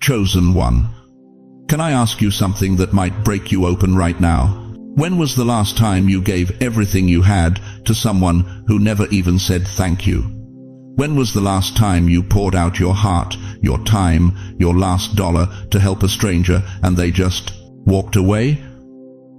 chosen one. Can I ask you something that might break you open right now? When was the last time you gave everything you had to someone who never even said thank you? When was the last time you poured out your heart, your time, your last dollar to help a stranger and they just walked away?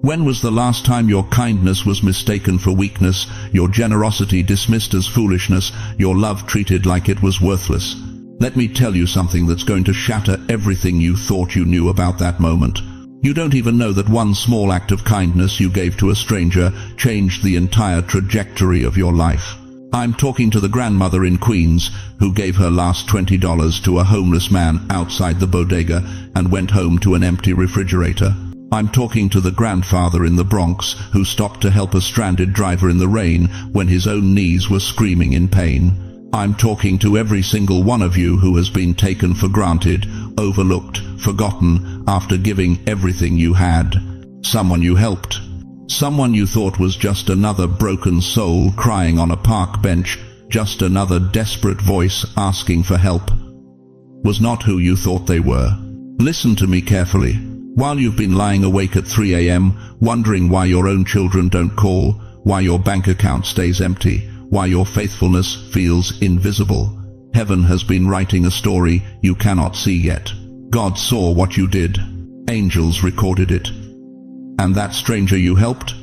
When was the last time your kindness was mistaken for weakness, your generosity dismissed as foolishness, your love treated like it was worthless? Let me tell you something that's going to shatter everything you thought you knew about that moment. You don't even know that one small act of kindness you gave to a stranger changed the entire trajectory of your life. I'm talking to the grandmother in Queens who gave her last $20 to a homeless man outside the bodega and went home to an empty refrigerator. I'm talking to the grandfather in the Bronx who stopped to help a stranded driver in the rain when his own knees were screaming in pain. I'm talking to every single one of you who has been taken for granted, overlooked, forgotten after giving everything you had. Someone you helped. Someone you thought was just another broken soul crying on a park bench, just another desperate voice asking for help. Was not who you thought they were. Listen to me carefully. While you've been lying awake at 3 a.m., wondering why your own children don't call, why your bank account stays empty, why your faithfulness feels invisible, heaven has been writing a story you cannot see yet. God saw what you did. Angels recorded it. And that stranger you helped?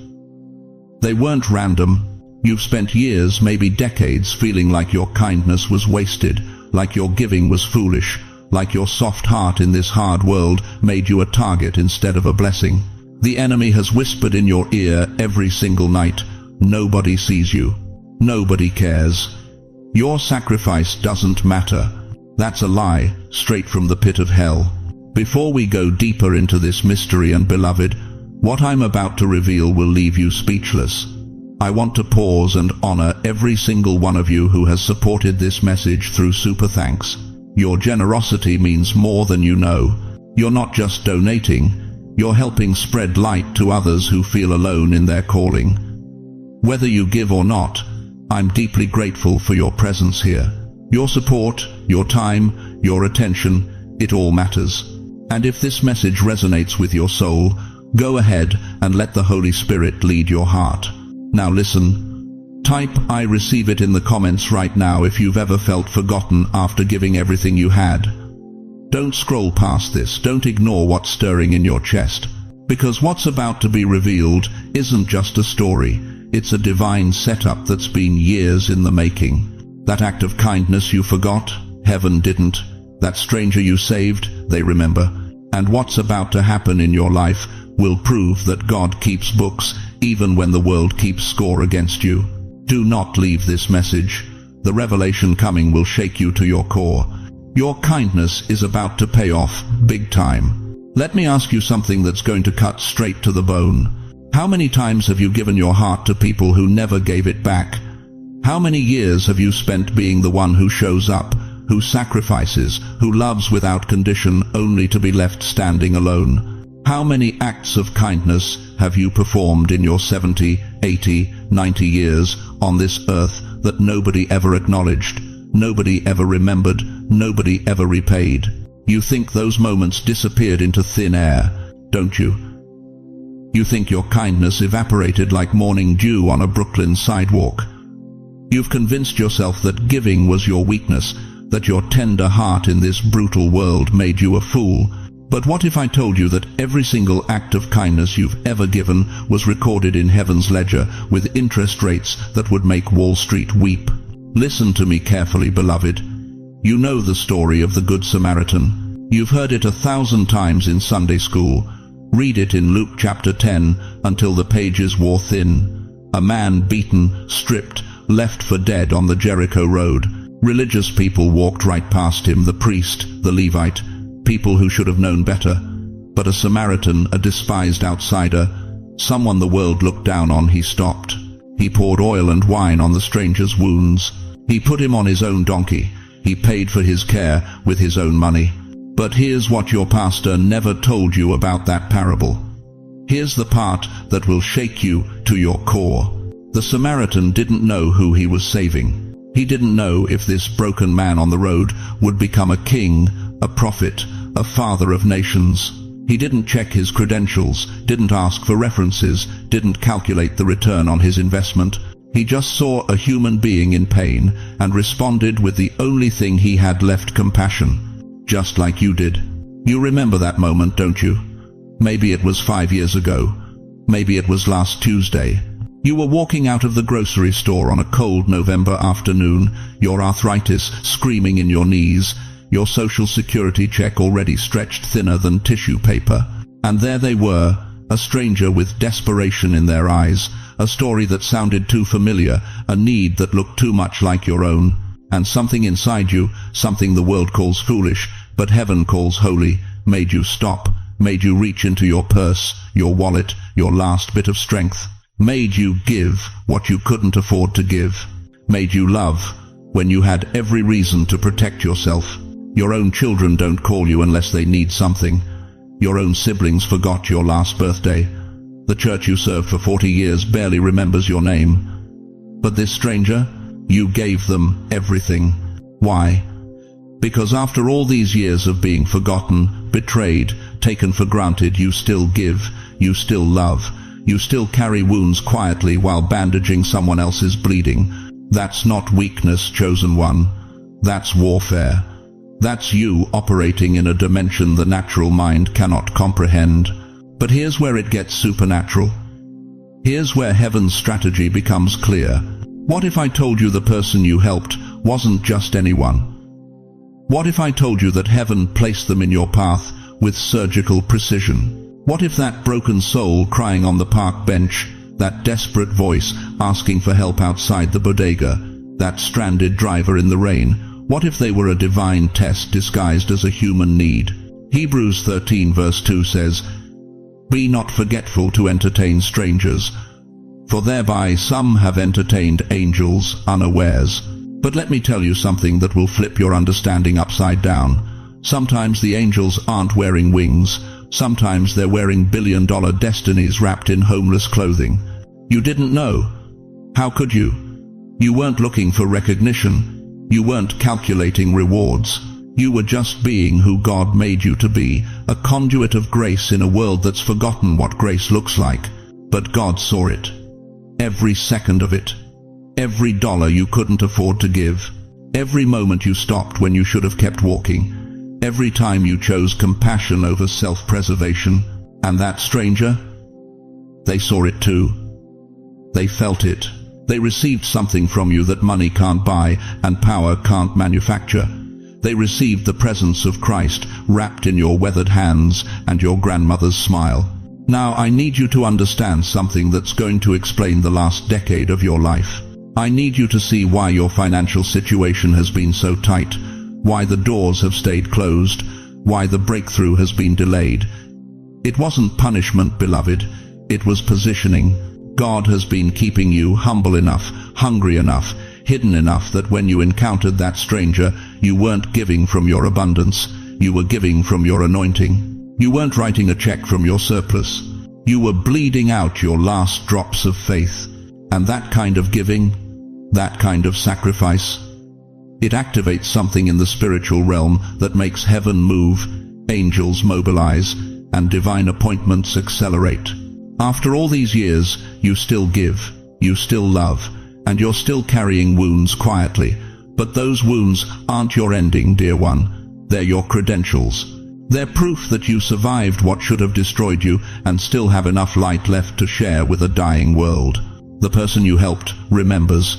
They weren't random. You've spent years, maybe decades, feeling like your kindness was wasted, like your giving was foolish, like your soft heart in this hard world made you a target instead of a blessing. The enemy has whispered in your ear every single night, nobody sees you, nobody cares. Your sacrifice doesn't matter. That's a lie, straight from the pit of hell. Before we go deeper into this mystery, and beloved, what I'm about to reveal will leave you speechless. I want to pause and honor every single one of you who has supported this message through super thanks. Your generosity means more than you know. You're not just donating, you're helping spread light to others who feel alone in their calling. Whether you give or not, I'm deeply grateful for your presence here. Your support, your time, your attention, it all matters. And if this message resonates with your soul, go ahead and let the Holy Spirit lead your heart. Now listen. Type "I receive it" in the comments right now if you've ever felt forgotten after giving everything you had. Don't scroll past this. Don't ignore what's stirring in your chest. Because what's about to be revealed isn't just a story. It's a divine setup that's been years in the making. That act of kindness you forgot, heaven didn't. That stranger you saved, they remember. And what's about to happen in your life will prove that God keeps books even when the world keeps score against you. Do not leave this message. The revelation coming will shake you to your core. Your kindness is about to pay off big time. Let me ask you something that's going to cut straight to the bone. How many times have you given your heart to people who never gave it back? How many years have you spent being the one who shows up, who sacrifices, who loves without condition only to be left standing alone? How many acts of kindness have you performed in your 70, 80, 90 years on this earth that nobody ever acknowledged, nobody ever remembered, nobody ever repaid? You think those moments disappeared into thin air, don't you? You think your kindness evaporated like morning dew on a Brooklyn sidewalk. You've convinced yourself that giving was your weakness, that your tender heart in this brutal world made you a fool. But what if I told you that every single act of kindness you've ever given was recorded in heaven's ledger with interest rates that would make Wall Street weep? Listen to me carefully, beloved. You know the story of the Good Samaritan. You've heard it 1,000 times in Sunday school. Read it in Luke chapter 10 until the pages wore thin. A man beaten, stripped, left for dead on the Jericho road. Religious people walked right past him, the priest, the Levite, people who should have known better. But a Samaritan, a despised outsider, someone the world looked down on, he stopped. He poured oil and wine on the stranger's wounds. He put him on his own donkey. He paid for his care with his own money. But here's what your pastor never told you about that parable. Here's the part that will shake you to your core. The Samaritan didn't know who he was saving. He didn't know if this broken man on the road would become a king, a prophet, a father of nations. He didn't check his credentials, didn't ask for references, didn't calculate the return on his investment. He just saw a human being in pain and responded with the only thing he had left: compassion. Just like you did. You remember that moment, don't you? Maybe it was 5 years ago. Maybe it was last Tuesday. You were walking out of the grocery store on a cold November afternoon, your arthritis screaming in your knees, your social security check already stretched thinner than tissue paper. And there they were, a stranger with desperation in their eyes, a story that sounded too familiar, a need that looked too much like your own. And something inside you, something the world calls foolish, but heaven calls holy, made you stop, made you reach into your purse, your wallet, your last bit of strength, made you give what you couldn't afford to give, made you love when you had every reason to protect yourself. Your own children don't call you unless they need something. Your own siblings forgot your last birthday. The church you served for 40 years barely remembers your name. But this stranger, you gave them everything. Why? Because after all these years of being forgotten, betrayed, taken for granted, you still give, you still love, you still carry wounds quietly while bandaging someone else's bleeding. That's not weakness, chosen one. That's warfare. That's you operating in a dimension the natural mind cannot comprehend. But here's where it gets supernatural. Here's where heaven's strategy becomes clear. What if I told you the person you helped wasn't just anyone? What if I told you that heaven placed them in your path with surgical precision? What if that broken soul crying on the park bench, that desperate voice asking for help outside the bodega, that stranded driver in the rain, what if they were a divine test disguised as a human need? Hebrews 13 verse 2 says, "Be not forgetful to entertain strangers, for thereby some have entertained angels unawares." But let me tell you something that will flip your understanding upside down. Sometimes the angels aren't wearing wings. Sometimes they're wearing billion-dollar destinies wrapped in homeless clothing. You didn't know. How could you? You weren't looking for recognition. You weren't calculating rewards. You were just being who God made you to be, a conduit of grace in a world that's forgotten what grace looks like. But God saw it. Every second of it. Every dollar you couldn't afford to give. Every moment you stopped when you should have kept walking. Every time you chose compassion over self-preservation. And that stranger? They saw it too. They felt it. They received something from you that money can't buy and power can't manufacture. They received the presence of Christ wrapped in your weathered hands and your grandmother's smile. Now I need you to understand something that's going to explain the last decade of your life. I need you to see why your financial situation has been so tight, why the doors have stayed closed, why the breakthrough has been delayed. It wasn't punishment, beloved. It was positioning. God has been keeping you humble enough, hungry enough, hidden enough that when you encountered that stranger, you weren't giving from your abundance. You were giving from your anointing. You weren't writing a check from your surplus. You were bleeding out your last drops of faith. And that kind of giving, that kind of sacrifice, it activates something in the spiritual realm that makes heaven move, angels mobilize, and divine appointments accelerate. After all these years, you still give, you still love, and you're still carrying wounds quietly. But those wounds aren't your ending, dear one. They're your credentials. They're proof that you survived what should have destroyed you and still have enough light left to share with a dying world. The person you helped remembers.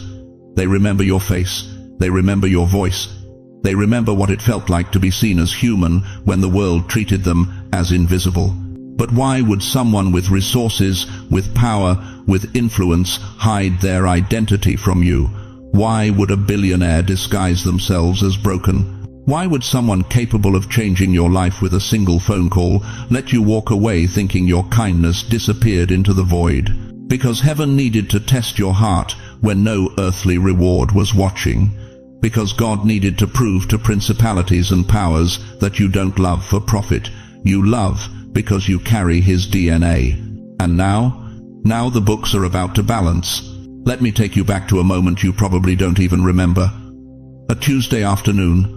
They remember your face. They remember your voice. They remember what it felt like to be seen as human when the world treated them as invisible. But why would someone with resources, with power, with influence hide their identity from you? Why would a billionaire disguise themselves as broken? Why would someone capable of changing your life with a single phone call let you walk away thinking your kindness disappeared into the void? Because heaven needed to test your heart when no earthly reward was watching. Because God needed to prove to principalities and powers that you don't love for profit. You love because you carry His DNA. And now the books are about to balance. Let me take you back to a moment you probably don't even remember. A Tuesday afternoon.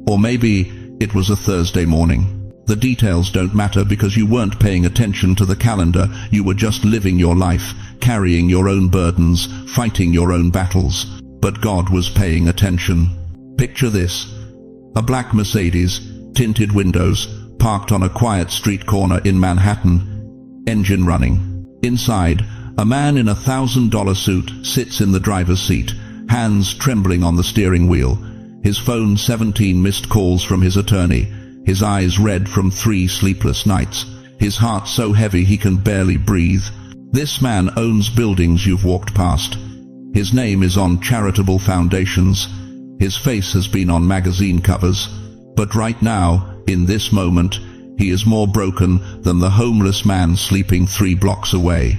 Or maybe It was a Thursday morning. The details don't matter because you weren't paying attention to the calendar. You were just living your life, carrying your own burdens, fighting your own battles. But God was paying attention. Picture this. A black Mercedes, tinted windows, parked on a quiet street corner in Manhattan, engine running. Inside, a man in a $1,000 suit sits in the driver's seat, hands trembling on the steering wheel. His phone 17 missed calls from his attorney, his eyes red from 3 sleepless nights, his heart so heavy he can barely breathe. This man owns buildings you've walked past. His name is on charitable foundations. His face has been on magazine covers. But right now, in this moment, he is more broken than the homeless man sleeping 3 blocks away.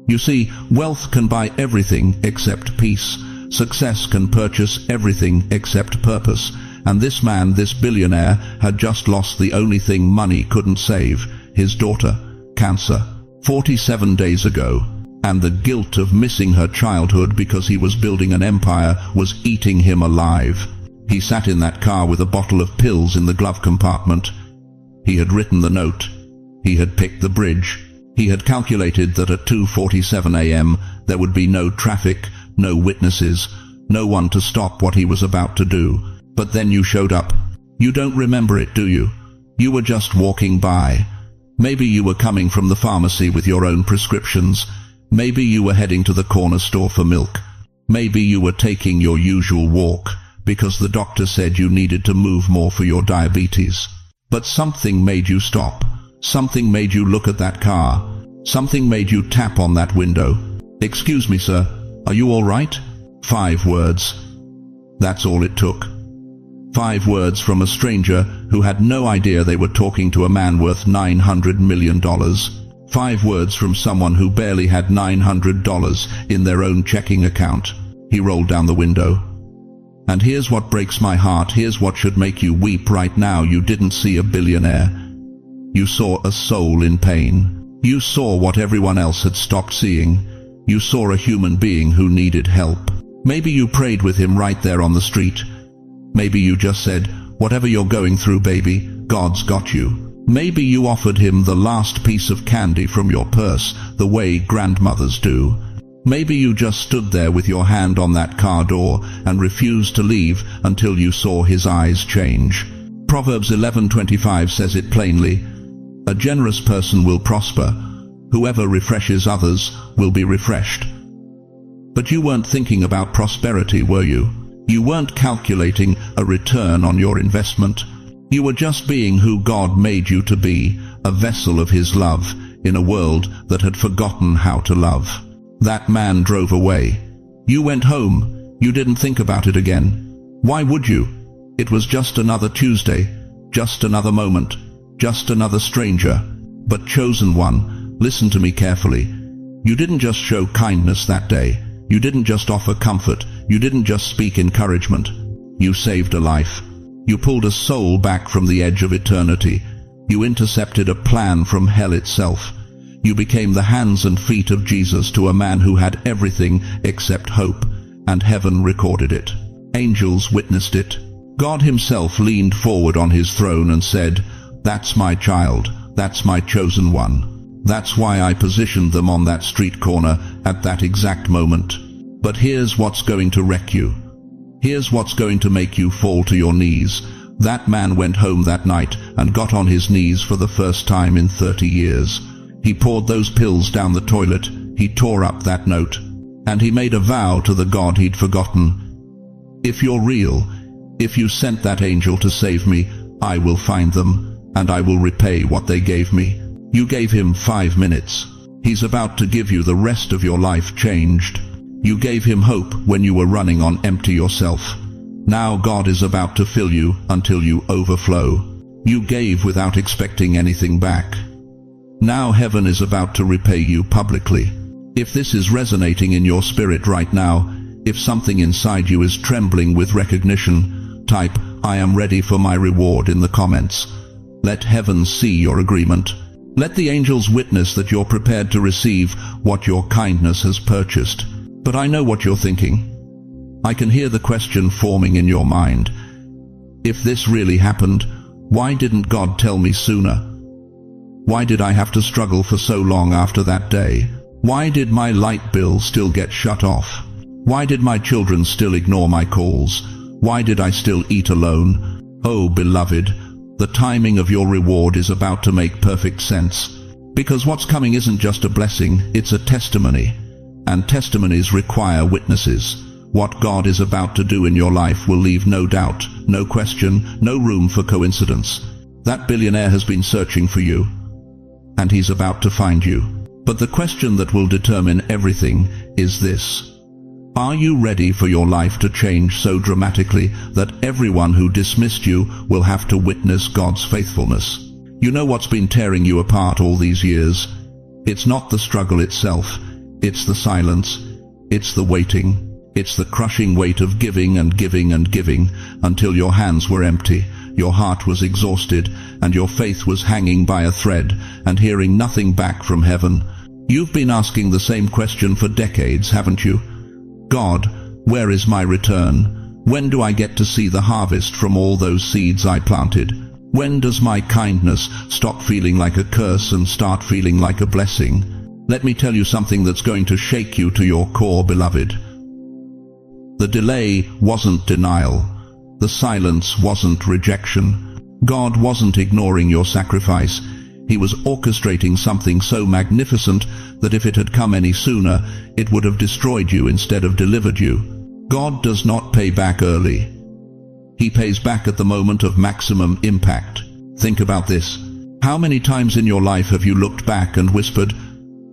You see, wealth can buy everything except peace. Success can purchase everything except purpose. And this man, this billionaire, had just lost the only thing money couldn't save, his daughter, cancer, 47 days ago. And the guilt of missing her childhood because he was building an empire was eating him alive. He sat in that car with a bottle of pills in the glove compartment. He had written the note. He had picked the bridge. He had calculated that at 2:47 a.m. there would be no traffic, no witnesses, no one to stop what he was about to do. But then you showed up. You don't remember it, do you? You were just walking by. Maybe you were coming from the pharmacy with your own prescriptions. Maybe you were heading to the corner store for milk. Maybe you were taking your usual walk because the doctor said you needed to move more for your diabetes. But something made you stop. Something made you look at that car. Something made you tap on that window. "Excuse me, sir. Are you all right?" 5 words. That's all it took. 5 words from a stranger who had no idea they were talking to a man worth $900 million. 5 words from someone who barely had $900 in their own checking account. He rolled down the window. And here's what breaks my heart. Here's what should make you weep right now. You didn't see a billionaire. You saw a soul in pain. You saw what everyone else had stopped seeing. You saw a human being who needed help. Maybe you prayed with him right there on the street. Maybe you just said, "Whatever you're going through, baby, God's got you." Maybe you offered him the last piece of candy from your purse, the way grandmothers do. Maybe you just stood there with your hand on that car door and refused to leave until you saw his eyes change. Proverbs 11:25 says it plainly, "A generous person will prosper. Whoever refreshes others will be refreshed." But you weren't thinking about prosperity, were you? You weren't calculating a return on your investment. You were just being who God made you to be, a vessel of His love in a world that had forgotten how to love. That man drove away. You went home. You didn't think about it again. Why would you? It was just another Tuesday, just another moment, just another stranger. But chosen one, listen to me carefully. You didn't just show kindness that day. You didn't just offer comfort. You didn't just speak encouragement. You saved a life. You pulled a soul back from the edge of eternity. You intercepted a plan from hell itself. You became the hands and feet of Jesus to a man who had everything except hope, and heaven recorded it. Angels witnessed it. God Himself leaned forward on His throne and said, "That's my child. That's my chosen one." That's why I positioned them on that street corner at that exact moment. But here's what's going to wreck you. Here's what's going to make you fall to your knees. That man went home that night and got on his knees for the first time in 30 years. He poured those pills down the toilet. He tore up that note. And he made a vow to the God he'd forgotten. "If you're real, if you sent that angel to save me, I will find them, and I will repay what they gave me." You gave him 5 minutes. He's about to give you the rest of your life changed. You gave him hope when you were running on empty yourself. Now God is about to fill you until you overflow. You gave without expecting anything back. Now heaven is about to repay you publicly. If this is resonating in your spirit right now, if something inside you is trembling with recognition, type, "I am ready for my reward" in the comments. Let heaven see your agreement. Let the angels witness that you're prepared to receive what your kindness has purchased. But I know what you're thinking. I can hear the question forming in your mind. If this really happened, Why didn't God tell me sooner? Why did I have to struggle for so long after that day? Why did my light bill still get shut off? Why did my children still ignore my calls? Why did I still eat alone? Oh, beloved, the timing of your reward is about to make perfect sense. Because what's coming isn't just a blessing, it's a testimony. And testimonies require witnesses. What God is about to do in your life will leave no doubt, no question, no room for coincidence. That billionaire has been searching for you, and he's about to find you. But the question that will determine everything is this: are you ready for your life to change so dramatically that everyone who dismissed you will have to witness God's faithfulness? You know what's been tearing you apart all these years? It's not the struggle itself, it's the silence, it's the waiting, it's the crushing weight of giving and giving and giving until your hands were empty, your heart was exhausted, and your faith was hanging by a thread and hearing nothing back from heaven. You've been asking the same question for decades, haven't you? God, where is my return? When do I get to see the harvest from all those seeds I planted? When does my kindness stop feeling like a curse and start feeling like a blessing? Let me tell you something that's going to shake you to your core, beloved. The delay wasn't denial. The silence wasn't rejection. God wasn't ignoring your sacrifice. He was orchestrating something so magnificent that if it had come any sooner, it would have destroyed you instead of delivered you. God does not pay back early. He pays back at the moment of maximum impact. Think about this. How many times in your life have you looked back and whispered,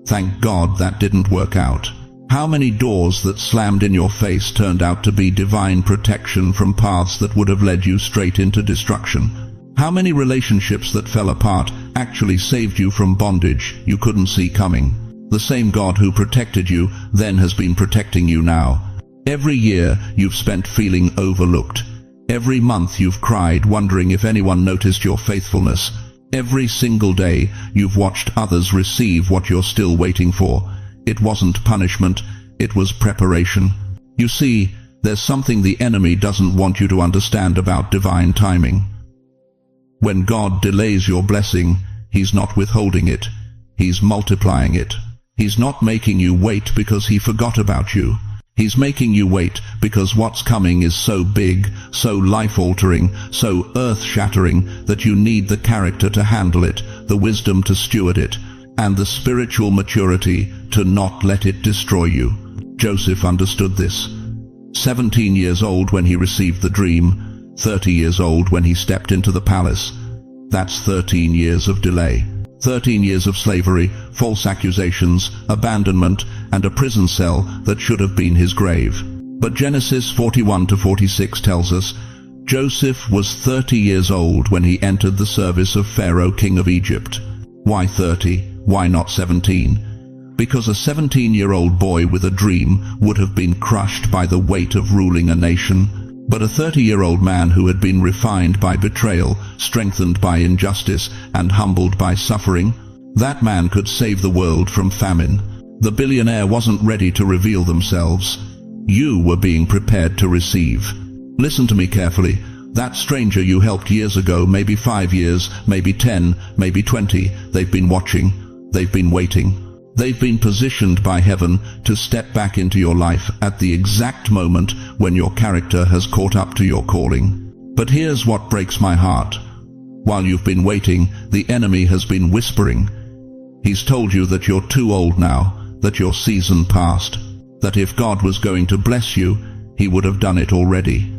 "Thank God that didn't work out"? How many doors that slammed in your face turned out to be divine protection from paths that would have led you straight into destruction? How many relationships that fell apart actually saved you from bondage you couldn't see coming? The same God who protected you then has been protecting you now. Every year you've spent feeling overlooked. Every month you've cried wondering if anyone noticed your faithfulness. Every single day you've watched others receive what you're still waiting for. It wasn't punishment, it was preparation. You see, there's something the enemy doesn't want you to understand about divine timing. When God delays your blessing, He's not withholding it, He's multiplying it. He's not making you wait because He forgot about you. He's making you wait because what's coming is so big, so life-altering, so earth-shattering that you need the character to handle it, the wisdom to steward it, and the spiritual maturity to not let it destroy you. Joseph understood this. 17 years old when he received the dream, 30 years old when he stepped into the palace. That's 13 years of delay. 13 years of slavery, false accusations, abandonment, and a prison cell that should have been his grave. But Genesis 41-46 tells us, Joseph was 30 years old when he entered the service of Pharaoh, king of Egypt. Why 30? Why not 17? Because a 17-year-old boy with a dream would have been crushed by the weight of ruling a nation. But a 30-year-old man who had been refined by betrayal, strengthened by injustice, and humbled by suffering, that man could save the world from famine. The billionaire wasn't ready to reveal themselves. You were being prepared to receive. Listen to me carefully. That stranger you helped years ago, maybe 5 years, maybe 10, maybe 20, they've been watching. They've been waiting. They've been positioned by heaven to step back into your life at the exact moment when your character has caught up to your calling. But here's what breaks my heart. While you've been waiting, the enemy has been whispering. He's told you that you're too old now, that your season passed, that if God was going to bless you, He would have done it already.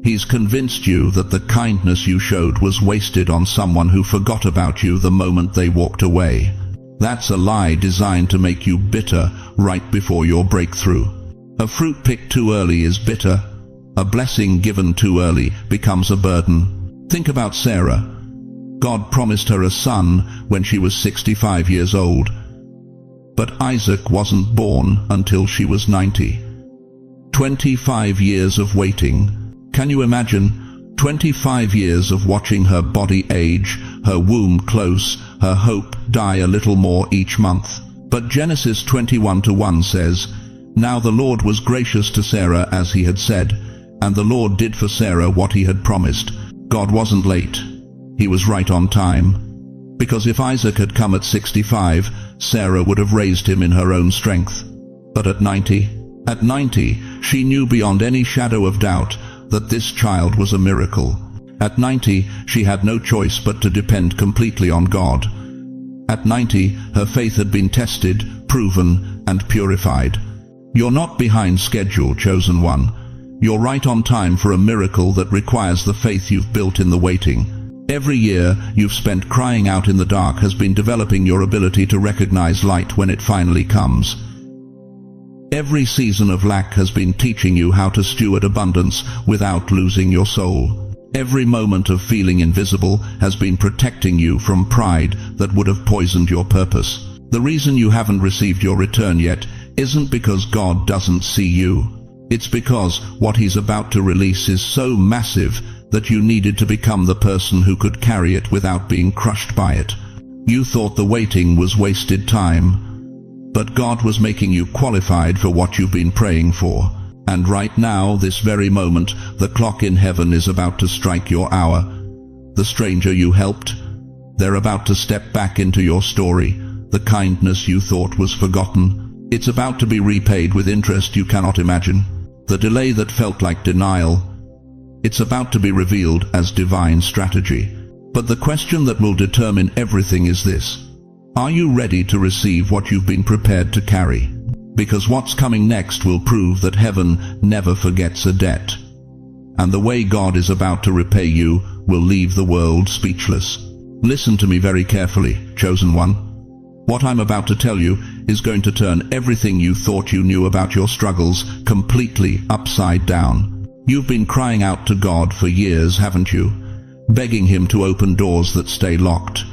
He's convinced you that the kindness you showed was wasted on someone who forgot about you the moment they walked away. That's a lie designed to make you bitter right before your breakthrough. A fruit picked too early is bitter. A blessing given too early becomes a burden. Think about Sarah. God promised her a son when she was 65 years old. But Isaac wasn't born until she was 90. 25 years of waiting. Can you imagine? 25 years of watching her body age, her womb close, her hope die a little more each month. But Genesis 21:1 says, Now the Lord was gracious to Sarah as He had said, and the Lord did for Sarah what He had promised. God wasn't late. He was right on time. Because if Isaac had come at 65, Sarah would have raised him in her own strength. But at 90, she knew beyond any shadow of doubt that this child was a miracle. At 90, she had no choice but to depend completely on God. At 90, her faith had been tested, proven, and purified. You're not behind schedule, chosen one. You're right on time for a miracle that requires the faith you've built in the waiting. Every year you've spent crying out in the dark has been developing your ability to recognize light when it finally comes. Every season of lack has been teaching you how to steward abundance without losing your soul. Every moment of feeling invisible has been protecting you from pride that would have poisoned your purpose. The reason you haven't received your return yet isn't because God doesn't see you. It's because what He's about to release is so massive that you needed to become the person who could carry it without being crushed by it. You thought the waiting was wasted time, but God was making you qualified for what you've been praying for. And right now, this very moment, the clock in heaven is about to strike your hour. The stranger you helped, they're about to step back into your story. The kindness you thought was forgotten, it's about to be repaid with interest you cannot imagine. The delay that felt like denial, it's about to be revealed as divine strategy. But the question that will determine everything is this: are you ready to receive what you've been prepared to carry? Because what's coming next will prove that heaven never forgets a debt. And the way God is about to repay you will leave the world speechless. Listen to me very carefully, chosen one. What I'm about to tell you is going to turn everything you thought you knew about your struggles completely upside down. You've been crying out to God for years, haven't you? Begging Him to open doors that stay locked.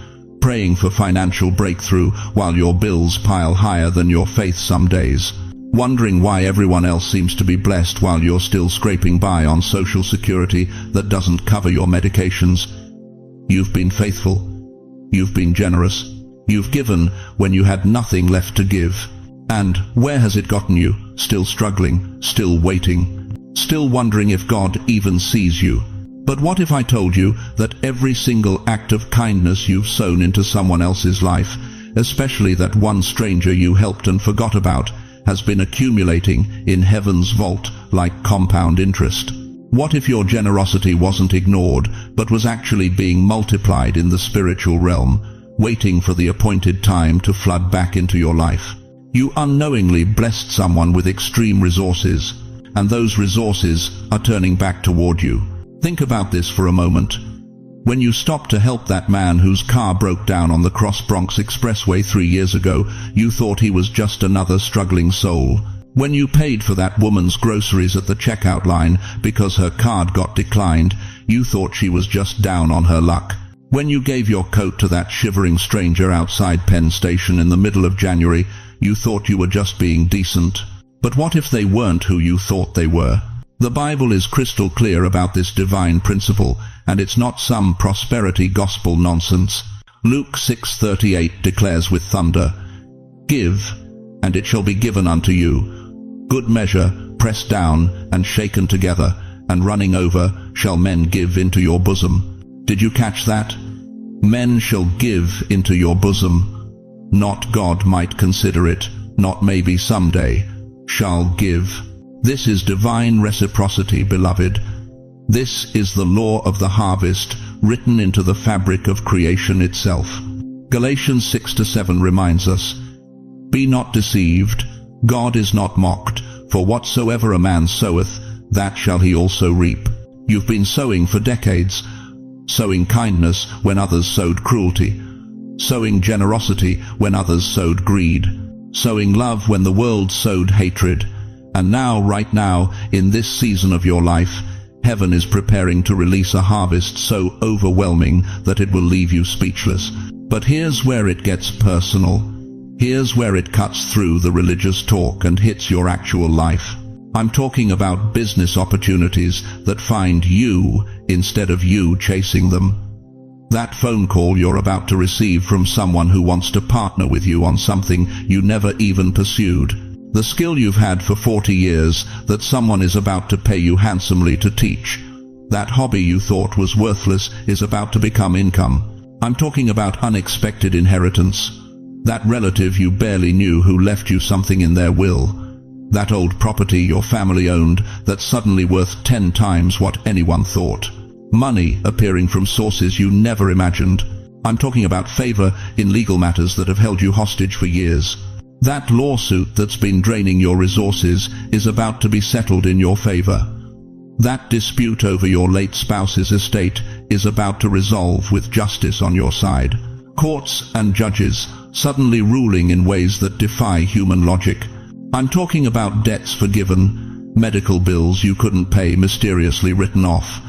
Praying for financial breakthrough while your bills pile higher than your faith some days. Wondering why everyone else seems to be blessed while you're still scraping by on Social Security that doesn't cover your medications. You've been faithful. You've been generous. You've given when you had nothing left to give. And where has it gotten you? Still struggling, still waiting, still wondering if God even sees you. But what if I told you that every single act of kindness you've sown into someone else's life, especially that one stranger you helped and forgot about, has been accumulating in heaven's vault like compound interest? What if your generosity wasn't ignored, but was actually being multiplied in the spiritual realm, waiting for the appointed time to flood back into your life? You unknowingly blessed someone with extreme resources, and those resources are turning back toward you. Think about this for a moment. When you stopped to help that man whose car broke down on the Cross Bronx Expressway 3 years ago, you thought he was just another struggling soul. When you paid for that woman's groceries at the checkout line because her card got declined, you thought she was just down on her luck. When you gave your coat to that shivering stranger outside Penn Station in the middle of January, you thought you were just being decent. But what if they weren't who you thought they were? The Bible is crystal clear about this divine principle, and it's not some prosperity gospel nonsense. Luke 6:38 declares with thunder, "Give, and it shall be given unto you. Good measure, pressed down and shaken together, and running over, shall men give into your bosom." Did you catch that? Men shall give into your bosom. Not God might consider it, not maybe someday. Shall give. This is divine reciprocity, beloved. This is the law of the harvest, written into the fabric of creation itself. Galatians 6-7 reminds us, "Be not deceived, God is not mocked, for whatsoever a man soweth, that shall he also reap." You've been sowing for decades, sowing kindness when others sowed cruelty, sowing generosity when others sowed greed, sowing love when the world sowed hatred. And now, right now, in this season of your life, heaven is preparing to release a harvest so overwhelming that it will leave you speechless. But here's where it gets personal. Here's where it cuts through the religious talk and hits your actual life. I'm talking about business opportunities that find you instead of you chasing them. That phone call you're about to receive from someone who wants to partner with you on something you never even pursued. The skill you've had for 40 years that someone is about to pay you handsomely to teach. That hobby you thought was worthless is about to become income. I'm talking about unexpected inheritance. That relative you barely knew who left you something in their will. That old property your family owned that's suddenly worth 10 times what anyone thought. Money appearing from sources you never imagined. I'm talking about favor in legal matters that have held you hostage for years. That lawsuit that's been draining your resources is about to be settled in your favor. That dispute over your late spouse's estate is about to resolve with justice on your side. Courts and judges suddenly ruling in ways that defy human logic. I'm talking about debts forgiven, medical bills you couldn't pay mysteriously written off,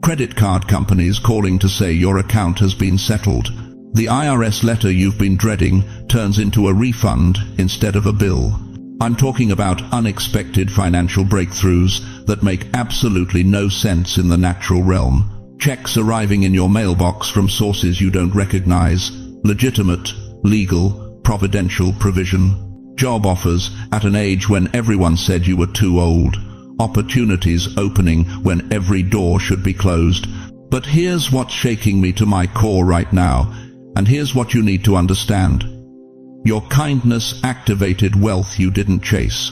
credit card companies calling to say your account has been settled. The IRS letter you've been dreading turns into a refund instead of a bill. I'm talking about unexpected financial breakthroughs that make absolutely no sense in the natural realm. Checks arriving in your mailbox from sources you don't recognize. Legitimate, legal, providential provision. Job offers at an age when everyone said you were too old. Opportunities opening when every door should be closed. But here's what's shaking me to my core right now, and here's what you need to understand. Your kindness activated wealth you didn't chase.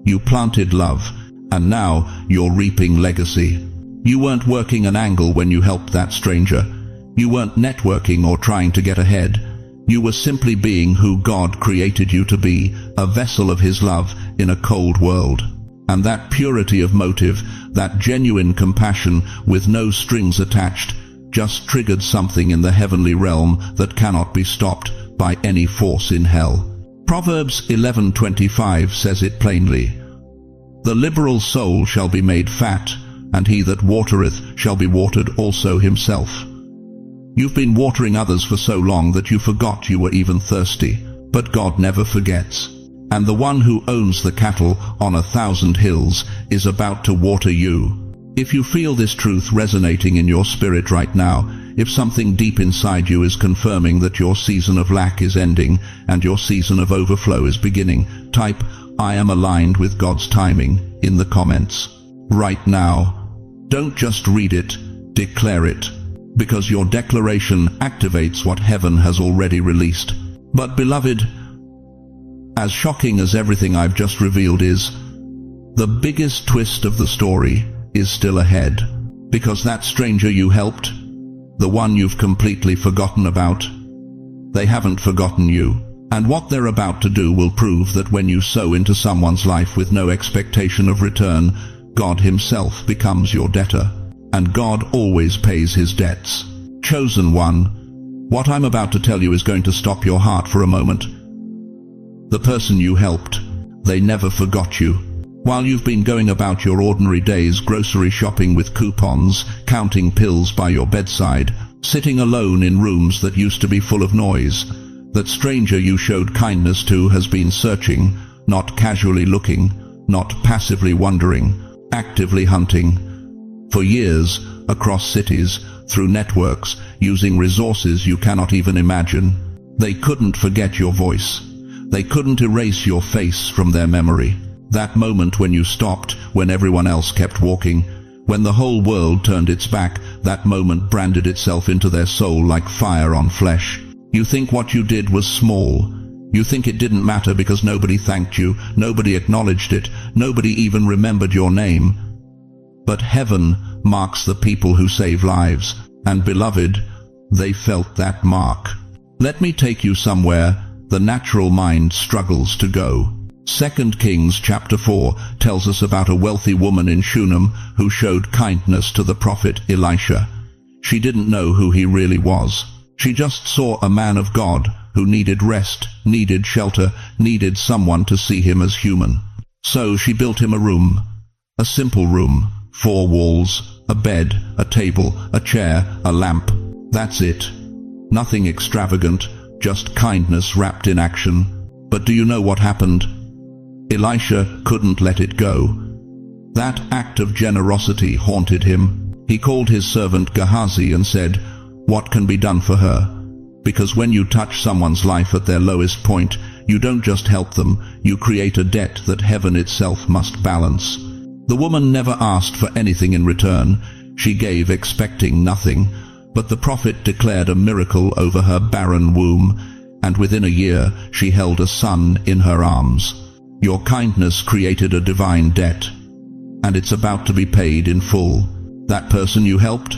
You planted love, and now you're reaping legacy. You weren't working an angle when you helped that stranger. You weren't networking or trying to get ahead. You were simply being who God created you to be, a vessel of His love in a cold world. And that purity of motive, that genuine compassion with no strings attached, just triggered something in the heavenly realm that cannot be stopped by any force in hell. Proverbs 11:25 says it plainly. The liberal soul shall be made fat, and he that watereth shall be watered also himself. You've been watering others for so long that you forgot you were even thirsty, but God never forgets. And the one who owns the cattle on 1,000 hills is about to water you. If you feel this truth resonating in your spirit right now, if something deep inside you is confirming that your season of lack is ending and your season of overflow is beginning, type, "I am aligned with God's timing" in the comments. Right now. Don't just read it, declare it. Because your declaration activates what heaven has already released. But beloved, as shocking as everything I've just revealed is, the biggest twist of the story is still ahead. Because that stranger you helped, the one you've completely forgotten about, they haven't forgotten you. And what they're about to do will prove that when you sow into someone's life with no expectation of return, God Himself becomes your debtor. And God always pays His debts. Chosen one, what I'm about to tell you is going to stop your heart for a moment. The person you helped, they never forgot you. While you've been going about your ordinary days grocery shopping with coupons, counting pills by your bedside, sitting alone in rooms that used to be full of noise, that stranger you showed kindness to has been searching, not casually looking, not passively wondering, actively hunting. For years, across cities, through networks, using resources you cannot even imagine. They couldn't forget your voice. They couldn't erase your face from their memory. That moment when you stopped, when everyone else kept walking, when the whole world turned its back, that moment branded itself into their soul like fire on flesh. You think what you did was small. You think it didn't matter because nobody thanked you, nobody acknowledged it, nobody even remembered your name. But heaven marks the people who save lives, and beloved, they felt that mark. Let me take you somewhere the natural mind struggles to go. 2 Kings chapter 4 tells us about a wealthy woman in Shunem who showed kindness to the prophet Elisha. She didn't know who he really was. She just saw a man of God who needed rest, needed shelter, needed someone to see him as human. So she built him a room, a simple room, 4 walls, a bed, a table, a chair, a lamp. That's it. Nothing extravagant, just kindness wrapped in action. But do you know what happened? Elisha couldn't let it go. That act of generosity haunted him. He called his servant Gehazi and said, "What can be done for her?" Because when you touch someone's life at their lowest point, you don't just help them, you create a debt that heaven itself must balance. The woman never asked for anything in return. She gave expecting nothing, but the prophet declared a miracle over her barren womb, and within a year she held a son in her arms. Your kindness created a divine debt, and it's about to be paid in full. That person you helped?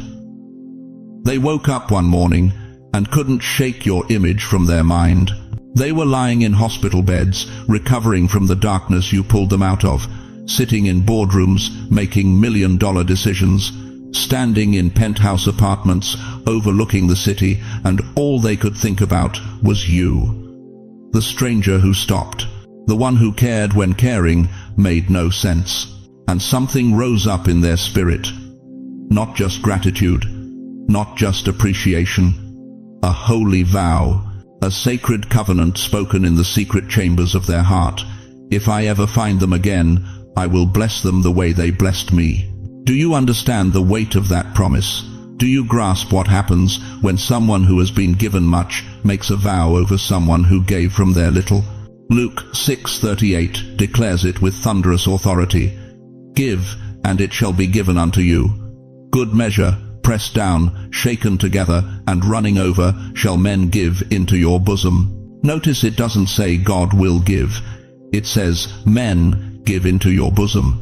They woke up one morning and couldn't shake your image from their mind. They were lying in hospital beds, recovering from the darkness you pulled them out of, sitting in boardrooms, making million-dollar decisions, standing in penthouse apartments, overlooking the city, and all they could think about was you. The stranger who stopped, the one who cared when caring made no sense, and something rose up in their spirit. Not just gratitude, not just appreciation, a holy vow, a sacred covenant spoken in the secret chambers of their heart. If I ever find them again, I will bless them the way they blessed me. Do you understand the weight of that promise? Do you grasp what happens when someone who has been given much makes a vow over someone who gave from their little? Luke 6:38 declares it with thunderous authority. Give, and it shall be given unto you. Good measure, pressed down, shaken together, and running over, shall men give into your bosom. Notice it doesn't say God will give. It says men give into your bosom.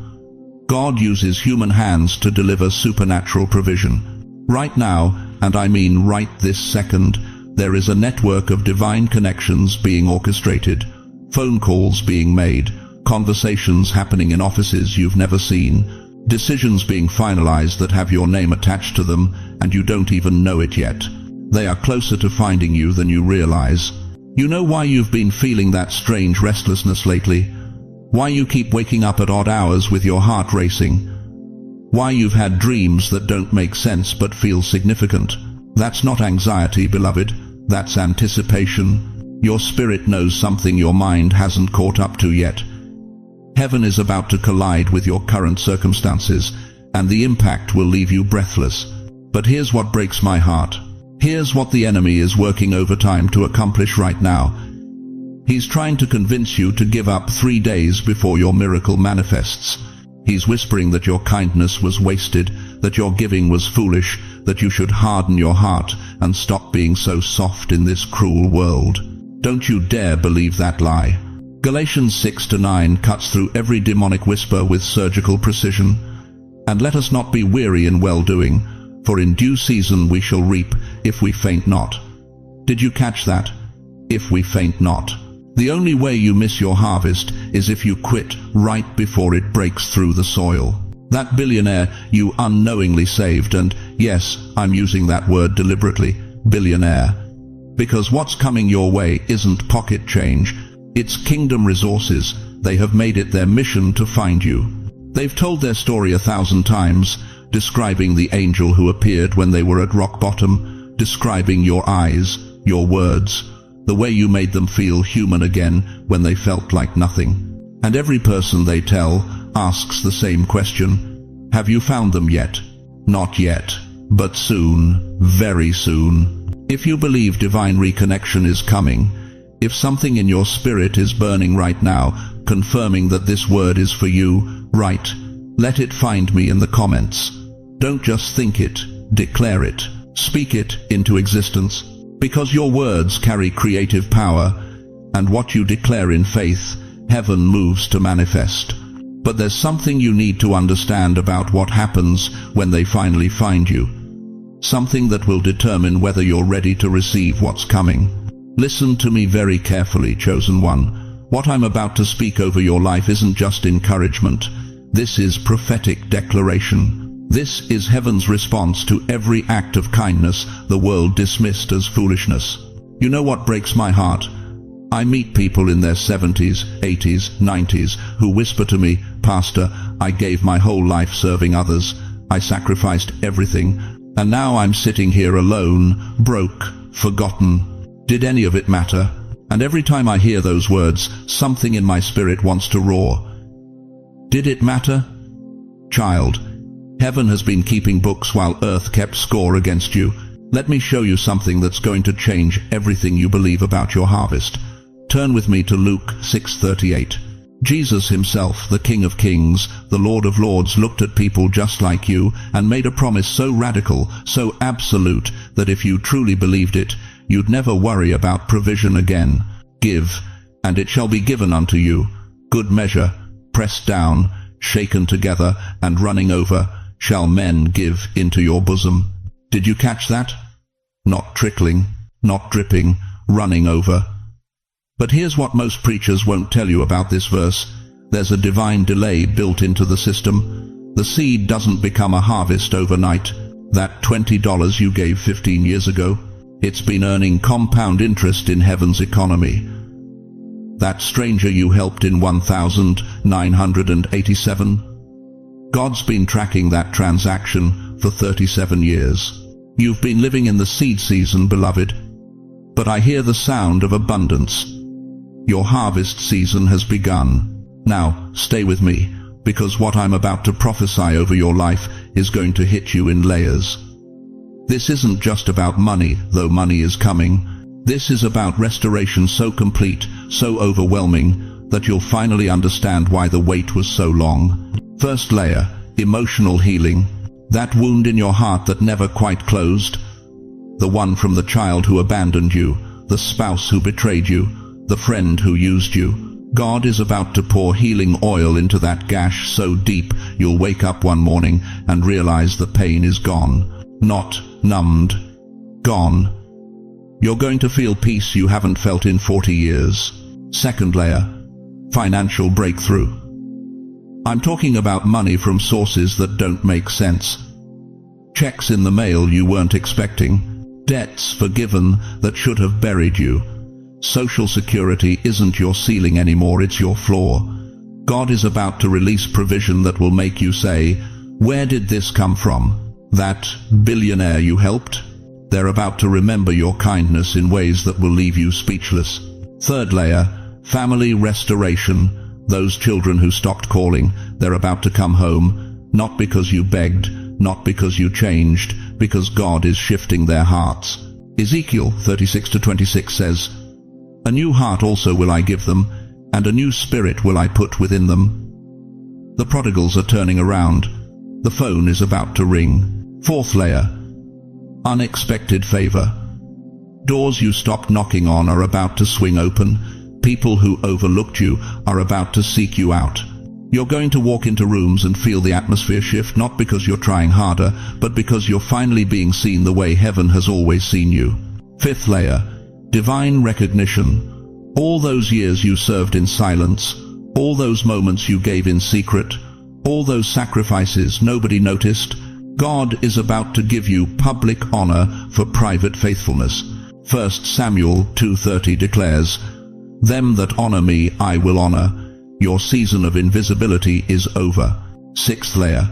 God uses human hands to deliver supernatural provision. Right now, and I mean right this second, there is a network of divine connections being orchestrated, phone calls being made, conversations happening in offices you've never seen, decisions being finalized that have your name attached to them and you don't even know it yet. They are closer to finding you than you realize. You know why you've been feeling that strange restlessness lately? Why you keep waking up at odd hours with your heart racing? Why you've had dreams that don't make sense but feel significant? That's not anxiety, beloved. That's anticipation. Your spirit knows something your mind hasn't caught up to yet. Heaven is about to collide with your current circumstances, and the impact will leave you breathless. But here's what breaks my heart. Here's what the enemy is working overtime to accomplish right now. He's trying to convince you to give up 3 days before your miracle manifests. He's whispering that your kindness was wasted, that your giving was foolish, that you should harden your heart and stop being so soft in this cruel world. Don't you dare believe that lie. Galatians 6-9 cuts through every demonic whisper with surgical precision. And let us not be weary in well-doing, for in due season we shall reap if we faint not. Did you catch that? If we faint not. The only way you miss your harvest is if you quit right before it breaks through the soil. That billionaire you unknowingly saved, and yes, I'm using that word deliberately, billionaire, because what's coming your way isn't pocket change, it's kingdom resources. They have made it their mission to find you. They've told their story 1,000 times, describing the angel who appeared when they were at rock bottom, describing your eyes, your words, the way you made them feel human again when they felt like nothing. And every person they tell asks the same question. Have you found them yet? Not yet, but soon, very soon. If you believe divine reconnection is coming, if something in your spirit is burning right now, confirming that this word is for you, write, let it find me in the comments. Don't just think it, declare it, speak it into existence. Because your words carry creative power, and what you declare in faith, heaven moves to manifest. But there's something you need to understand about what happens when they finally find you. Something that will determine whether you're ready to receive what's coming. Listen to me very carefully, chosen one. What I'm about to speak over your life isn't just encouragement. This is prophetic declaration. This is heaven's response to every act of kindness the world dismissed as foolishness. You know what breaks my heart? I meet people in their 70s, 80s, 90s who whisper to me, Pastor, I gave my whole life serving others. I sacrificed everything, and now I'm sitting here alone, broke, forgotten. Did any of it matter? And every time I hear those words, something in my spirit wants to roar. Did it matter? Child, heaven has been keeping books while earth kept score against you. Let me show you something that's going to change everything you believe about your harvest. Turn with me to Luke 6:38. Jesus himself, the King of Kings, the Lord of Lords, looked at people just like you and made a promise so radical, so absolute, that if you truly believed it, you'd never worry about provision again. Give, and it shall be given unto you. Good measure, pressed down, shaken together, and running over, shall men give into your bosom. Did you catch that? Not trickling, not dripping, running over. But here's what most preachers won't tell you about this verse. There's a divine delay built into the system. The seed doesn't become a harvest overnight. That $20 you gave 15 years ago, it's been earning compound interest in heaven's economy. That stranger you helped in 1987, God's been tracking that transaction for 37 years. You've been living in the seed season, beloved. But I hear the sound of abundance. Your harvest season has begun. Now, stay with me, because what I'm about to prophesy over your life is going to hit you in layers. This isn't just about money, though money is coming. This is about restoration so complete, so overwhelming, that you'll finally understand why the wait was so long. First layer, emotional healing. That wound in your heart that never quite closed. The one from the child who abandoned you, the spouse who betrayed you, the friend who used you. God is about to pour healing oil into that gash so deep you'll wake up one morning and realize the pain is gone. Not numbed. Gone. You're going to feel peace you haven't felt in 40 years. Second layer, financial breakthrough. I'm talking about money from sources that don't make sense. Checks in the mail you weren't expecting. Debts forgiven that should have buried you. Social security isn't your ceiling anymore, it's your floor. God is about to release provision that will make you say, "Where did this come from?" That billionaire you helped? They're about to remember your kindness in ways that will leave you speechless. Third layer, family restoration. Those children who stopped calling, they're about to come home, not because you begged, not because you changed, because God is shifting their hearts. Ezekiel 36:26 says, "A new heart also will I give them, and a new spirit will I put within them." The prodigals are turning around. The phone is about to ring. Fourth layer, unexpected favor. Doors you stopped knocking on are about to swing open. People who overlooked you are about to seek you out. You're going to walk into rooms and feel the atmosphere shift, not because you're trying harder, but because you're finally being seen the way heaven has always seen you. Fifth layer, divine recognition. All those years you served in silence, all those moments you gave in secret, all those sacrifices nobody noticed, God is about to give you public honor for private faithfulness. 1 Samuel 2:30 declares, "Them that honor me I will honor. Your season of invisibility is over." Sixth layer,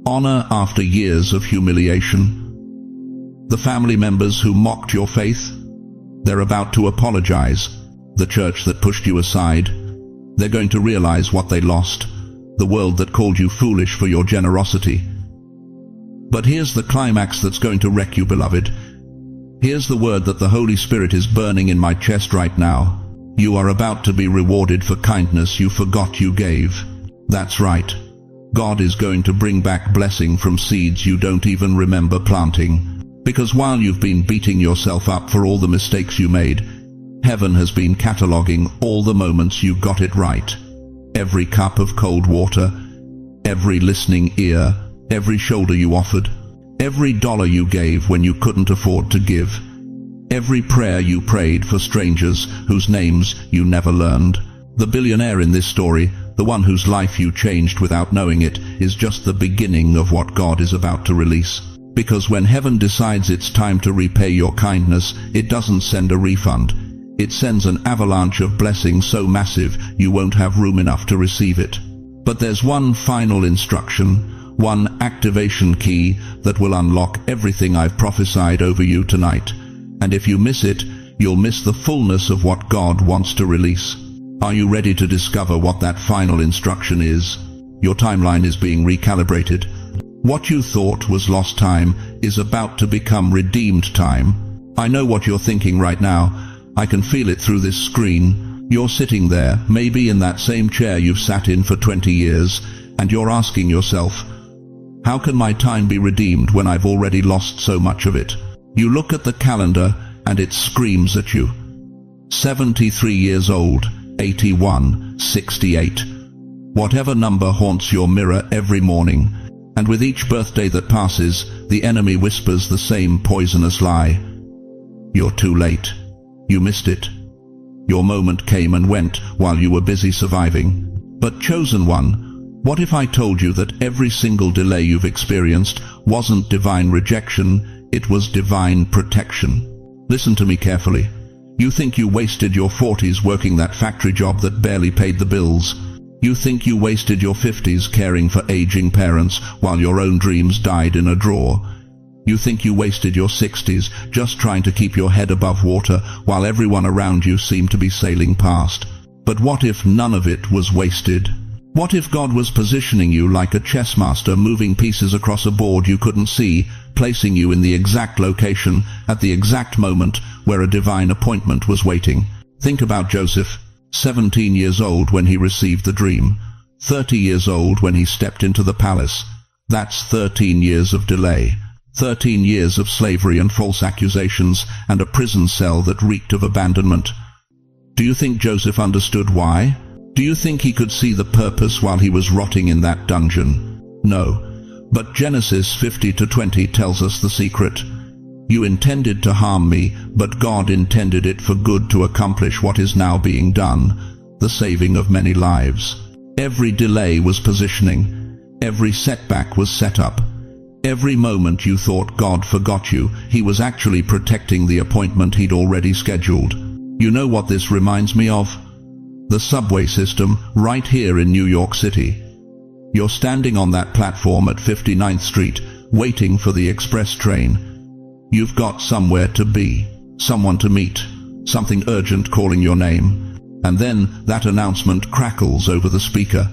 honor after years of humiliation. The family members who mocked your faith, they're about to apologize. The church that pushed you aside, they're going to realize what they lost. The world that called you foolish for your generosity. But here's the climax that's going to wreck you, beloved. Here's the word that the Holy Spirit is burning in my chest right now. You are about to be rewarded for kindness you forgot you gave. That's right. God is going to bring back blessing from seeds you don't even remember planting. Because while you've been beating yourself up for all the mistakes you made, heaven has been cataloging all the moments you got it right. Every cup of cold water, every listening ear, every shoulder you offered, every dollar you gave when you couldn't afford to give, every prayer you prayed for strangers whose names you never learned. The billionaire in this story, the one whose life you changed without knowing it, is just the beginning of what God is about to release. Because when heaven decides it's time to repay your kindness, it doesn't send a refund. It sends an avalanche of blessings so massive you won't have room enough to receive it. But there's one final instruction, one activation key that will unlock everything I've prophesied over you tonight. And if you miss it, you'll miss the fullness of what God wants to release. Are you ready to discover what that final instruction is? Your timeline is being recalibrated. What you thought was lost time is about to become redeemed time. I know what you're thinking right now. I can feel it through this screen. You're sitting there, maybe in that same chair you've sat in for 20 years, and you're asking yourself, how can my time be redeemed when I've already lost so much of it? You look at the calendar and it screams at you. 73 years old, 81, 68. Whatever number haunts your mirror every morning, and with each birthday that passes, the enemy whispers the same poisonous lie. You're too late. You missed it. Your moment came and went while you were busy surviving. But chosen one, what if I told you that every single delay you've experienced wasn't divine rejection, it was divine protection? Listen to me carefully. You think you wasted your 40s working that factory job that barely paid the bills. You think you wasted your 50s caring for aging parents while your own dreams died in a drawer. You think you wasted your 60s just trying to keep your head above water while everyone around you seemed to be sailing past. But what if none of it was wasted? What if God was positioning you like a chess master, moving pieces across a board you couldn't see, placing you in the exact location at the exact moment where a divine appointment was waiting? Think about Joseph, 17 years old when he received the dream, 30 years old when he stepped into the palace. That's 13 years of delay, 13 years of slavery and false accusations, and a prison cell that reeked of abandonment. Do you think Joseph understood why? Do you think he could see the purpose while he was rotting in that dungeon? No. But Genesis 50:20 tells us the secret. You intended to harm me, but God intended it for good to accomplish what is now being done, the saving of many lives. Every delay was positioning. Every setback was set up. Every moment you thought God forgot you, he was actually protecting the appointment he'd already scheduled. You know what this reminds me of? The subway system right here in New York City. You're standing on that platform at 59th Street, waiting for the express train. You've got somewhere to be, someone to meet, something urgent calling your name. And then that announcement crackles over the speaker.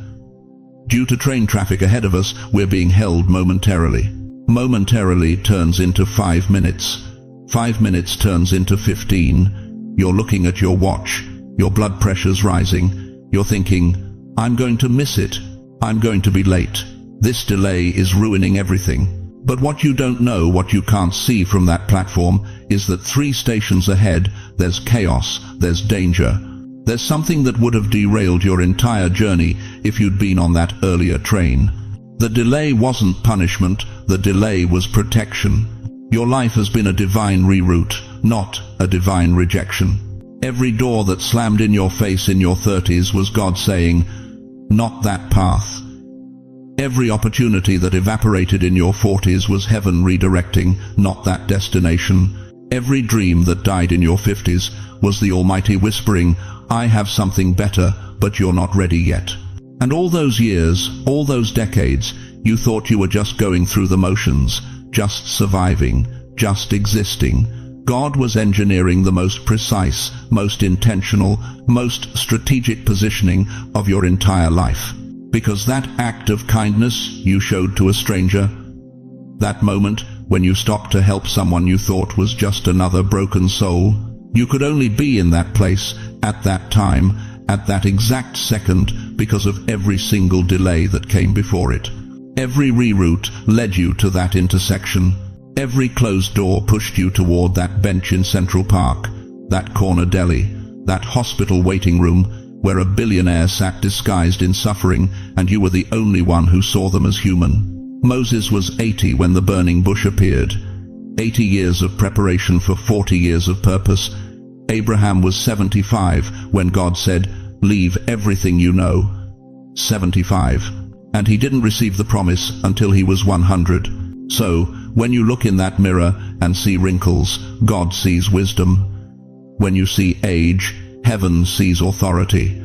Due to train traffic ahead of us, we're being held momentarily. Momentarily turns into 5 minutes. 5 minutes turns into 15. You're looking at your watch. Your blood pressure's rising. You're thinking, I'm going to miss it. I'm going to be late. This delay is ruining everything. But what you don't know, what you can't see from that platform, is that 3 stations ahead, there's chaos, there's danger. There's something that would have derailed your entire journey if you'd been on that earlier train. The delay wasn't punishment, the delay was protection. Your life has been a divine reroute, not a divine rejection. Every door that slammed in your face in your 30s was God saying, not that path. Every opportunity that evaporated in your 40s was heaven redirecting, not that destination. Every dream that died in your 50s was the Almighty whispering, I have something better, but you're not ready yet. And all those years, all those decades, you thought you were just going through the motions, just surviving, just existing. God was engineering the most precise, most intentional, most strategic positioning of your entire life. Because that act of kindness you showed to a stranger, that moment when you stopped to help someone you thought was just another broken soul, you could only be in that place, at that time, at that exact second, because of every single delay that came before it. Every reroute led you to that intersection. Every closed door pushed you toward that bench in Central Park, that corner deli, that hospital waiting room where a billionaire sat disguised in suffering and you were the only one who saw them as human. Moses was 80 when the burning bush appeared. 80 years of preparation for 40 years of purpose. Abraham was 75 when God said, leave everything you know. 75. And he didn't receive the promise until he was 100. So, when you look in that mirror and see wrinkles, God sees wisdom. When you see age, heaven sees authority.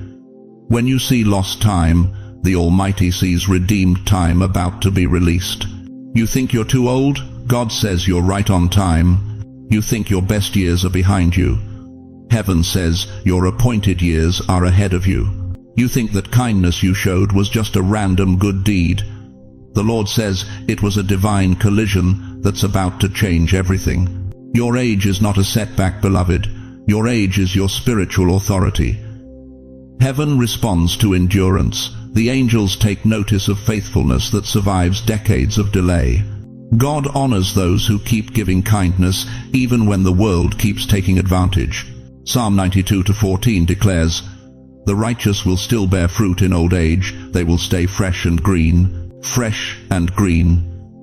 When you see lost time, the Almighty sees redeemed time about to be released. You think you're too old? God says you're right on time. You think your best years are behind you. Heaven says your appointed years are ahead of you. You think that kindness you showed was just a random good deed. The Lord says it was a divine collision that's about to change everything. Your age is not a setback, beloved. Your age is your spiritual authority. Heaven responds to endurance. The angels take notice of faithfulness that survives decades of delay. God honors those who keep giving kindness even when the world keeps taking advantage. Psalm 92:14 declares, "The righteous will still bear fruit in old age. They will stay fresh and green,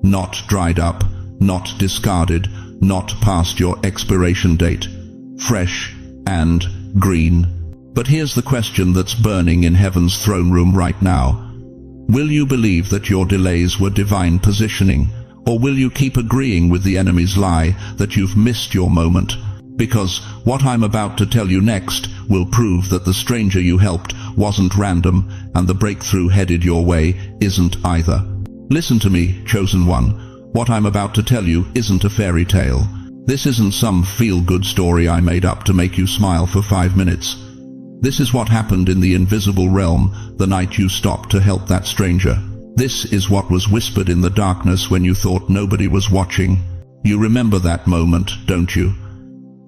not dried up, not discarded, not past your expiration date. Fresh and green." But here's the question that's burning in heaven's throne room right now. Will you believe that your delays were divine positioning? Or will you keep agreeing with the enemy's lie that you've missed your moment? Because what I'm about to tell you next will prove that the stranger you helped wasn't random, and the breakthrough headed your way isn't either. Listen to me, chosen one. What I'm about to tell you isn't a fairy tale. This isn't some feel-good story I made up to make you smile for 5 minutes. This is what happened in the invisible realm the night you stopped to help that stranger. This is what was whispered in the darkness when you thought nobody was watching. You remember that moment, don't you?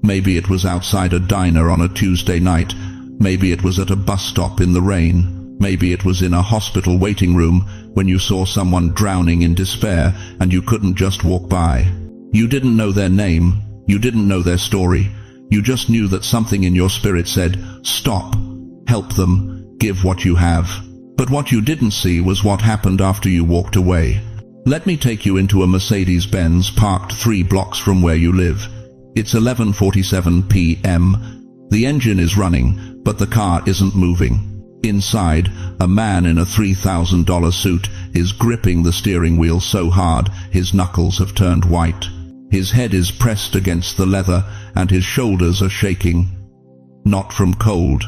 Maybe it was outside a diner on a Tuesday night. Maybe it was at a bus stop in the rain. Maybe it was in a hospital waiting room when you saw someone drowning in despair and you couldn't just walk by. You didn't know their name. You didn't know their story. You just knew that something in your spirit said, "Stop, help them, give what you have." But what you didn't see was what happened after you walked away. Let me take you into a Mercedes-Benz parked 3 blocks from where you live. It's 11:47 p.m. The engine is running, but the car isn't moving. Inside, a man in a $3,000 suit is gripping the steering wheel so hard his knuckles have turned white. His head is pressed against the leather and his shoulders are shaking. Not from cold,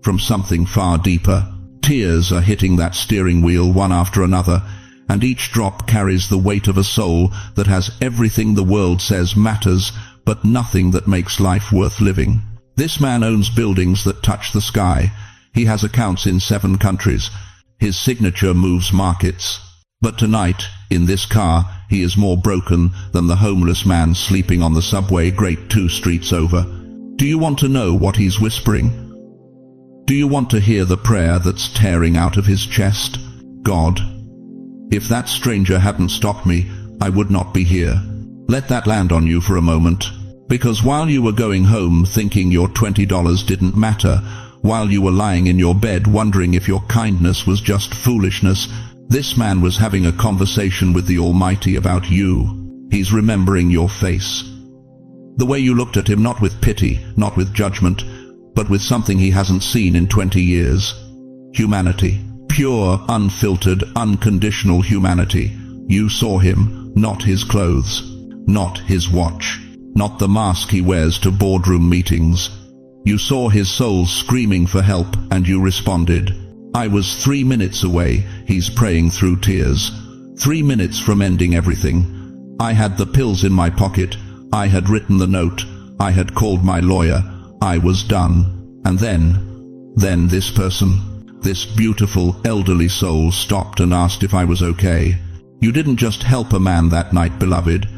from something far deeper. Tears are hitting that steering wheel one after another, and each drop carries the weight of a soul that has everything the world says matters, but nothing that makes life worth living. This man owns buildings that touch the sky. He has accounts in 7 countries. His signature moves markets. But tonight, in this car, he is more broken than the homeless man sleeping on the subway grate 2 streets over. Do you want to know what he's whispering? Do you want to hear the prayer that's tearing out of his chest? God, if that stranger hadn't stopped me, I would not be here. Let that land on you for a moment. Because while you were going home thinking your $20 didn't matter, while you were lying in your bed wondering if your kindness was just foolishness, this man was having a conversation with the Almighty about you. He's remembering your face. The way you looked at him, not with pity, not with judgment, but with something he hasn't seen in 20 years. Humanity. Pure, unfiltered, unconditional humanity. You saw him, not his clothes, not his watch, not the mask he wears to boardroom meetings. You saw his soul screaming for help, and you responded. I was 3 minutes away, he's praying through tears. 3 minutes from ending everything. I had the pills in my pocket. I had written the note. I had called my lawyer. I was done. And then this person, this beautiful elderly soul, stopped and asked if I was okay. You didn't just help a man that night, beloved.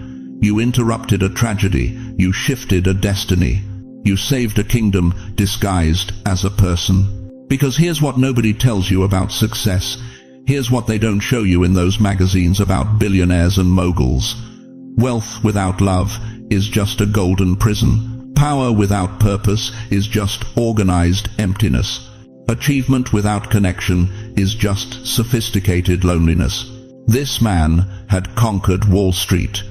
You interrupted a tragedy. You shifted a destiny. You saved a kingdom disguised as a person. Because here's what nobody tells you about success. Here's what they don't show you in those magazines about billionaires and moguls. Wealth without love is just a golden prison. Power without purpose is just organized emptiness. Achievement without connection is just sophisticated loneliness. This man had conquered Wall Street,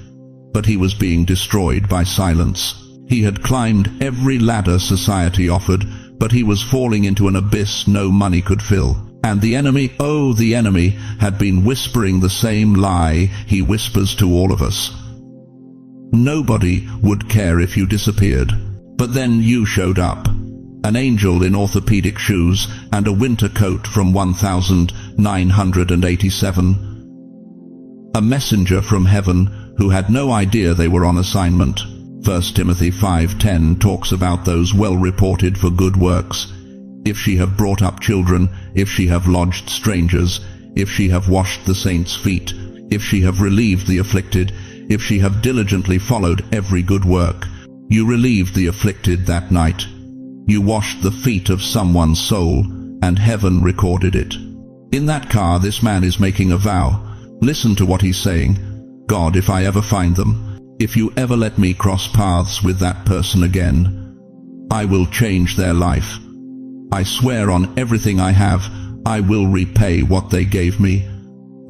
but he was being destroyed by silence. He had climbed every ladder society offered, but he was falling into an abyss no money could fill. And the enemy, oh, the enemy, had been whispering the same lie he whispers to all of us. Nobody would care if you disappeared. But then you showed up. An angel in orthopedic shoes and a winter coat from 1987. A messenger from heaven who had no idea they were on assignment. 1 Timothy 5:10 talks about those well reported for good works. If she have brought up children, if she have lodged strangers, if she have washed the saints' feet, if she have relieved the afflicted, if she have diligently followed every good work. You relieved the afflicted that night. You washed the feet of someone's soul. and heaven recorded it. In that car, this man is making a vow. Listen to what he's saying. God, if I ever find them, if you ever let me cross paths with that person again, I will change their life. I swear on everything I have, I will repay what they gave me.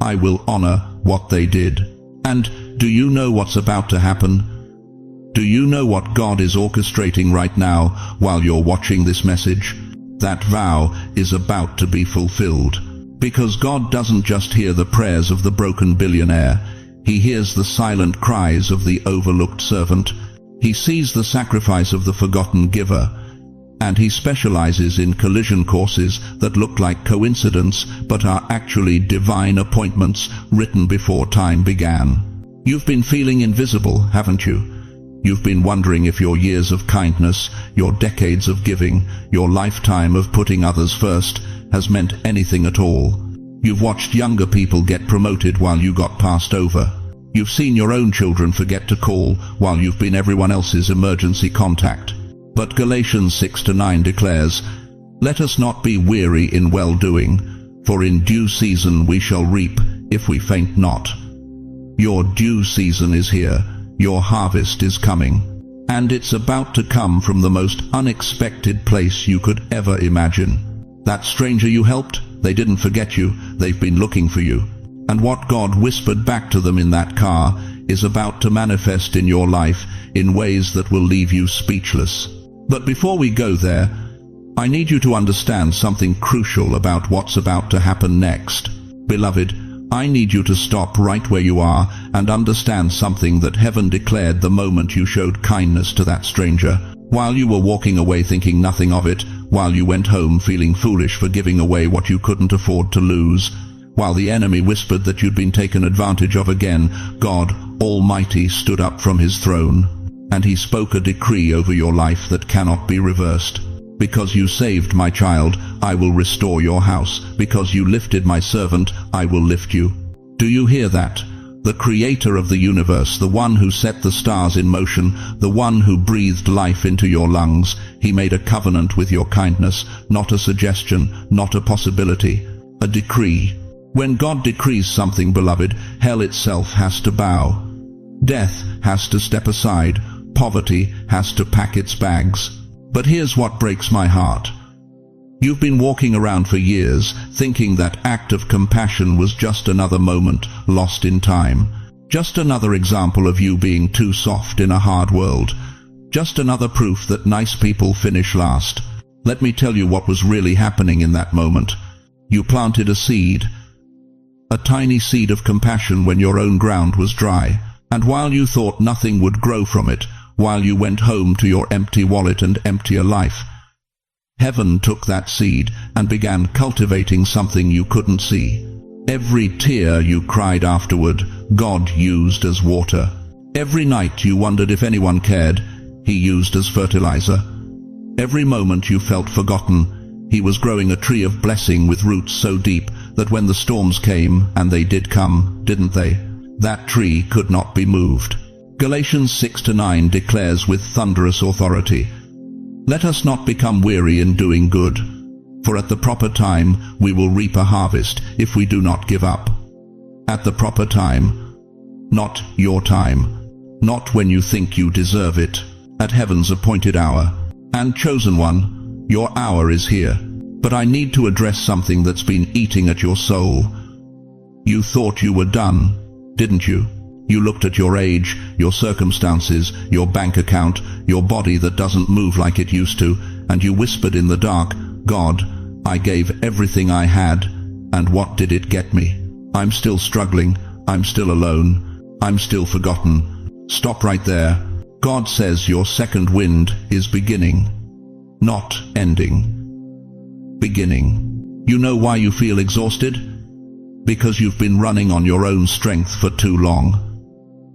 I will honor what they did. And do you know what's about to happen? Do you know what God is orchestrating right now while you're watching this message? That vow is about to be fulfilled. Because God doesn't just hear the prayers of the broken billionaire. He hears the silent cries of the overlooked servant. He sees the sacrifice of the forgotten giver. And he specializes in collision courses that look like coincidence but are actually divine appointments written before time began. You've been feeling invisible, haven't you? You've been wondering if your years of kindness, your decades of giving, your lifetime of putting others first has meant anything at all. You've watched younger people get promoted while you got passed over. You've seen your own children forget to call while you've been everyone else's emergency contact. But Galatians 6-9 declares, "Let us not be weary in well-doing, for in due season we shall reap if we faint not." Your due season is here. Your harvest is coming. And it's about to come from the most unexpected place you could ever imagine. That stranger you helped, they didn't forget you. They've been looking for you. And what God whispered back to them in that car is about to manifest in your life in ways that will leave you speechless. But before we go there, I need you to understand something crucial about what's about to happen next. Beloved, I need you to stop right where you are and understand something that heaven declared the moment you showed kindness to that stranger. While you were walking away thinking nothing of it, while you went home feeling foolish for giving away what you couldn't afford to lose, while the enemy whispered that you'd been taken advantage of again, God Almighty stood up from his throne, and he spoke a decree over your life that cannot be reversed. Because you saved my child, I will restore your house. Because you lifted my servant, I will lift you. Do you hear that? The creator of the universe, the one who set the stars in motion, the one who breathed life into your lungs, he made a covenant with your kindness, not a suggestion, not a possibility, a decree. When God decrees something, beloved, hell itself has to bow. Death has to step aside. Poverty has to pack its bags. But here's what breaks my heart. You've been walking around for years thinking that act of compassion was just another moment lost in time. Just another example of you being too soft in a hard world. Just another proof that nice people finish last. Let me tell you what was really happening in that moment. You planted a seed. A tiny seed of compassion when your own ground was dry. And while you thought nothing would grow from it, while you went home to your empty wallet and emptier life, heaven took that seed and began cultivating something you couldn't see. Every tear you cried afterward, God used as water. Every night you wondered if anyone cared, he used as fertilizer. Every moment you felt forgotten, he was growing a tree of blessing with roots so deep that when the storms came, and they did come, didn't they? That tree could not be moved. Galatians 6-9 declares with thunderous authority, "Let us not become weary in doing good, for at the proper time we will reap a harvest if we do not give up." At the proper time, not your time, not when you think you deserve it, at heaven's appointed hour. And chosen one, your hour is here. But I need to address something that's been eating at your soul. You thought you were done, didn't you? You looked at your age, your circumstances, your bank account, your body that doesn't move like it used to, and you whispered in the dark, God, I gave everything I had, and what did it get me? I'm still struggling, I'm still alone, I'm still forgotten. Stop right there. God says your second wind is beginning, not ending. Beginning. You know why you feel exhausted? Because you've been running on your own strength for too long.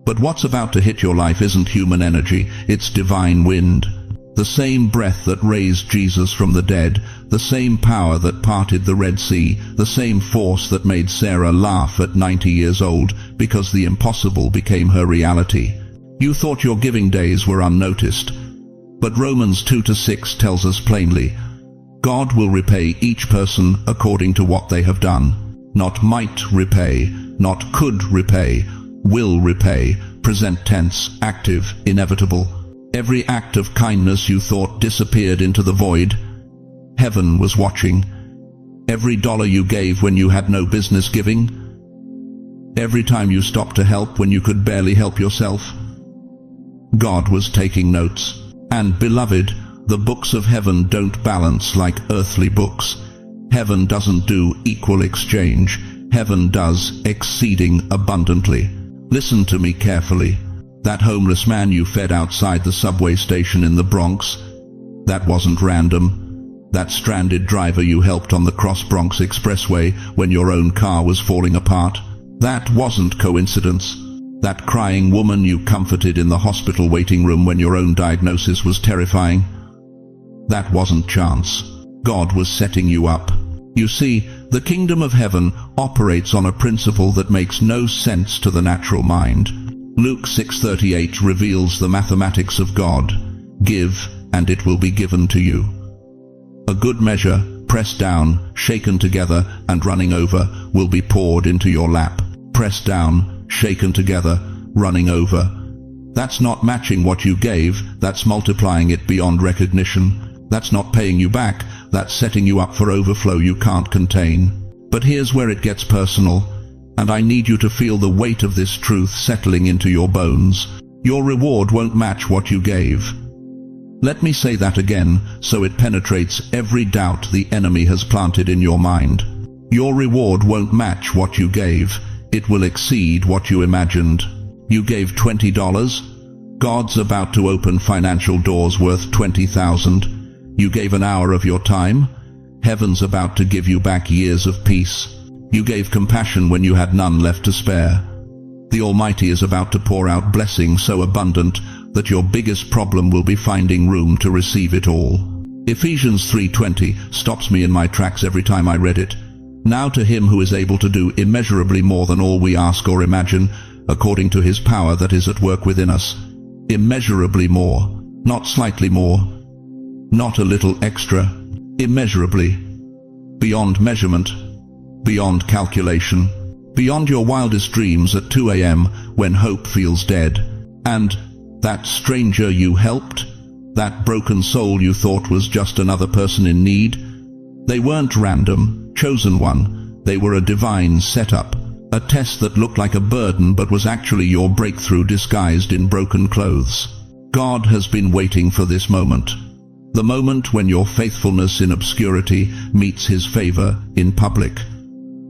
But what's about to hit your life isn't human energy, it's divine wind. The same breath that raised Jesus from the dead, the same power that parted the Red Sea, the same force that made Sarah laugh at 90 years old because the impossible became her reality. You thought your giving days were unnoticed. But Romans 2-6 tells us plainly, God will repay each person according to what they have done. Not might repay, not could repay, will repay, present tense, active, inevitable. Every act of kindness you thought disappeared into the void, heaven was watching. Every dollar you gave when you had no business giving, every time you stopped to help when you could barely help yourself, God was taking notes. And beloved, the books of heaven don't balance like earthly books. Heaven doesn't do equal exchange. Heaven does exceeding abundantly. Listen to me carefully. That homeless man you fed outside the subway station in the Bronx, that wasn't random. That stranded driver you helped on the Cross-Bronx Expressway when your own car was falling apart, that wasn't coincidence. That crying woman you comforted in the hospital waiting room when your own diagnosis was terrifying, that wasn't chance. God was setting you up. You see, the kingdom of heaven operates on a principle that makes no sense to the natural mind. Luke 6:38 reveals the mathematics of God. Give, and it will be given to you. A good measure, pressed down, shaken together, and running over, will be poured into your lap. Pressed down, shaken together, running over. That's not matching what you gave, that's multiplying it beyond recognition. That's not paying you back, that's setting you up for overflow you can't contain. But here's where it gets personal, and I need you to feel the weight of this truth settling into your bones. Your reward won't match what you gave. Let me say that again, so it penetrates every doubt the enemy has planted in your mind. Your reward won't match what you gave. It will exceed what you imagined. You gave $20. God's about to open financial doors worth $20,000. You gave an hour of your time. Heaven's about to give you back years of peace. You gave compassion when you had none left to spare. The Almighty is about to pour out blessing so abundant that your biggest problem will be finding room to receive it all. Ephesians 3:20 stops me in my tracks every time I read it. Now to him who is able to do immeasurably more than all we ask or imagine, according to his power that is at work within us. Immeasurably more, not slightly more, not a little extra, immeasurably, beyond measurement, beyond calculation, beyond your wildest dreams at 2 a.m. when hope feels dead. And that stranger you helped, that broken soul you thought was just another person in need, they weren't random, chosen one. They were a divine setup, a test that looked like a burden but was actually your breakthrough disguised in broken clothes. God has been waiting for this moment. The moment when your faithfulness in obscurity meets his favor in public.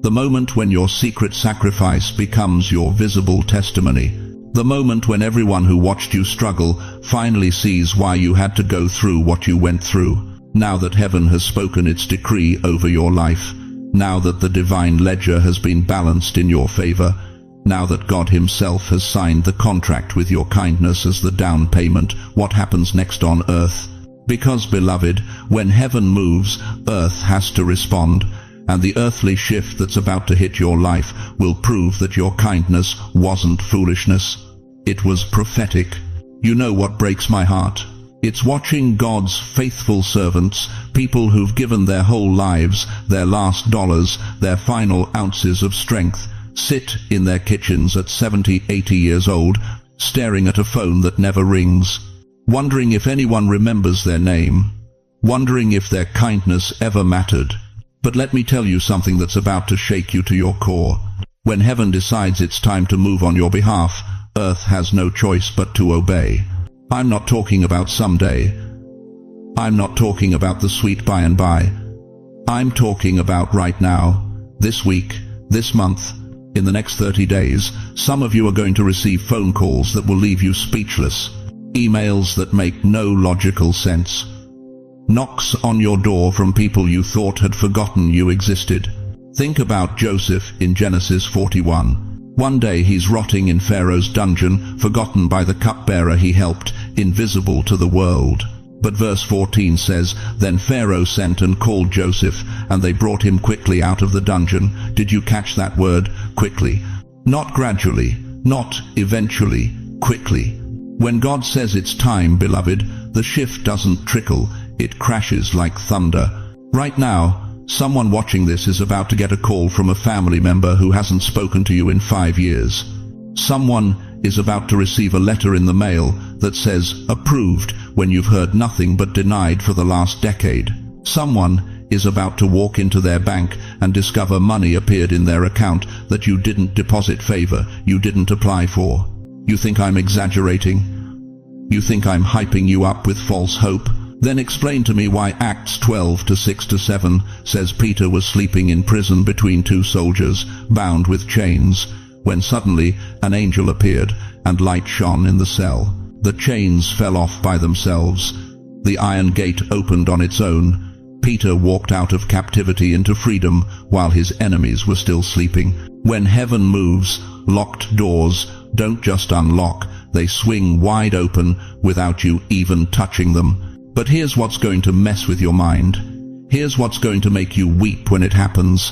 The moment when your secret sacrifice becomes your visible testimony. The moment when everyone who watched you struggle finally sees why you had to go through what you went through. Now that heaven has spoken its decree over your life. Now that the divine ledger has been balanced in your favor. Now that God himself has signed the contract with your kindness as the down payment, what happens next on earth? Because, beloved, when heaven moves, earth has to respond, and the earthly shift that's about to hit your life will prove that your kindness wasn't foolishness. It was prophetic. You know what breaks my heart? It's watching God's faithful servants, people who've given their whole lives, their last dollars, their final ounces of strength, sit in their kitchens at 70, 80 years old, staring at a phone that never rings, wondering if anyone remembers their name, wondering if their kindness ever mattered. But let me tell you something that's about to shake you to your core. When heaven decides it's time to move on your behalf, earth has no choice but to obey. I'm not talking about someday. I'm not talking about the sweet by and by. I'm talking about right now, this week, this month, in the next 30 days. Some of you are going to receive phone calls that will leave you speechless. Emails that make no logical sense. Knocks on your door from people you thought had forgotten you existed. Think about Joseph in Genesis 41. One day he's rotting in Pharaoh's dungeon, forgotten by the cupbearer he helped, invisible to the world. But verse 14 says, Then Pharaoh sent and called Joseph, and they brought him quickly out of the dungeon. Did you catch that word? Quickly. Not gradually, not eventually, quickly. When God says it's time, beloved, the shift doesn't trickle, it crashes like thunder. Right now, someone watching this is about to get a call from a family member who hasn't spoken to you in 5 years. Someone is about to receive a letter in the mail that says approved when you've heard nothing but denied for the last decade. Someone is about to walk into their bank and discover money appeared in their account that you didn't deposit, favor you didn't apply for. You think I'm exaggerating? You think I'm hyping you up with false hope? Then explain to me why Acts 12:6-7 says Peter was sleeping in prison between two soldiers, bound with chains, when suddenly an angel appeared and light shone in the cell. The chains fell off by themselves. The iron gate opened on its own. Peter walked out of captivity into freedom while his enemies were still sleeping. When heaven moves, locked doors don't just unlock, they swing wide open without you even touching them. But here's what's going to mess with your mind. Here's what's going to make you weep when it happens.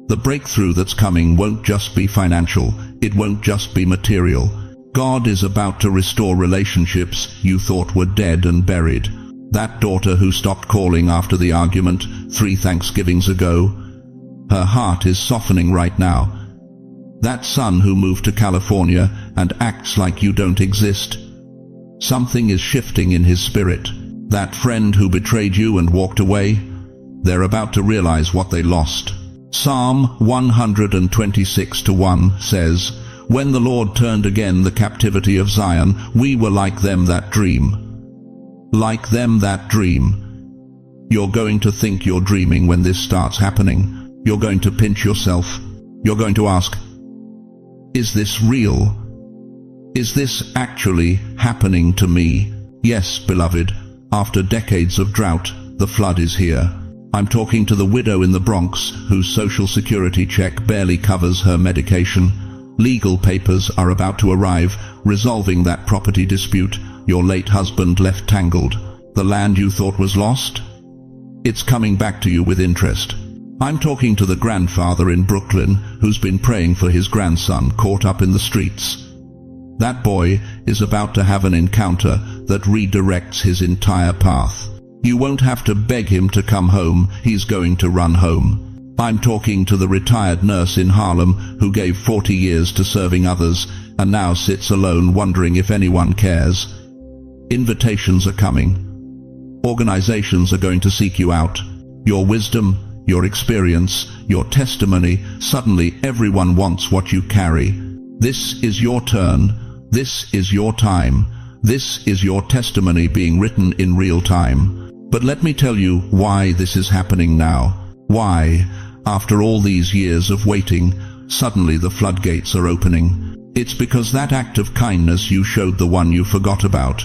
The breakthrough that's coming won't just be financial. It won't just be material. God is about to restore relationships you thought were dead and buried. That daughter who stopped calling after the argument 3 Thanksgivings ago, her heart is softening right now. That son who moved to California and acts like you don't exist. Something is shifting in his spirit. That friend who betrayed you and walked away, they're about to realize what they lost. Psalm 126:1 says, "When the Lord turned again the captivity of Zion, we were like them that dream." Like them that dream. You're going to think you're dreaming when this starts happening. You're going to pinch yourself. You're going to ask, is this real? Is this actually happening to me? Yes, beloved, after decades of drought, the flood is here. I'm talking to the widow in the Bronx whose social security check barely covers her medication. Legal papers are about to arrive, resolving that property dispute your late husband left tangled. The land you thought was lost? It's coming back to you with interest. I'm talking to the grandfather in Brooklyn who's been praying for his grandson caught up in the streets. That boy is about to have an encounter that redirects his entire path. You won't have to beg him to come home, he's going to run home. I'm talking to the retired nurse in Harlem who gave 40 years to serving others and now sits alone wondering if anyone cares. Invitations are coming. Organizations are going to seek you out. Your wisdom, your experience, your testimony, suddenly everyone wants what you carry. This is your turn. This is your time. This is your testimony being written in real time. But let me tell you why this is happening now. Why, after all these years of waiting, suddenly the floodgates are opening. It's because that act of kindness you showed the one you forgot about,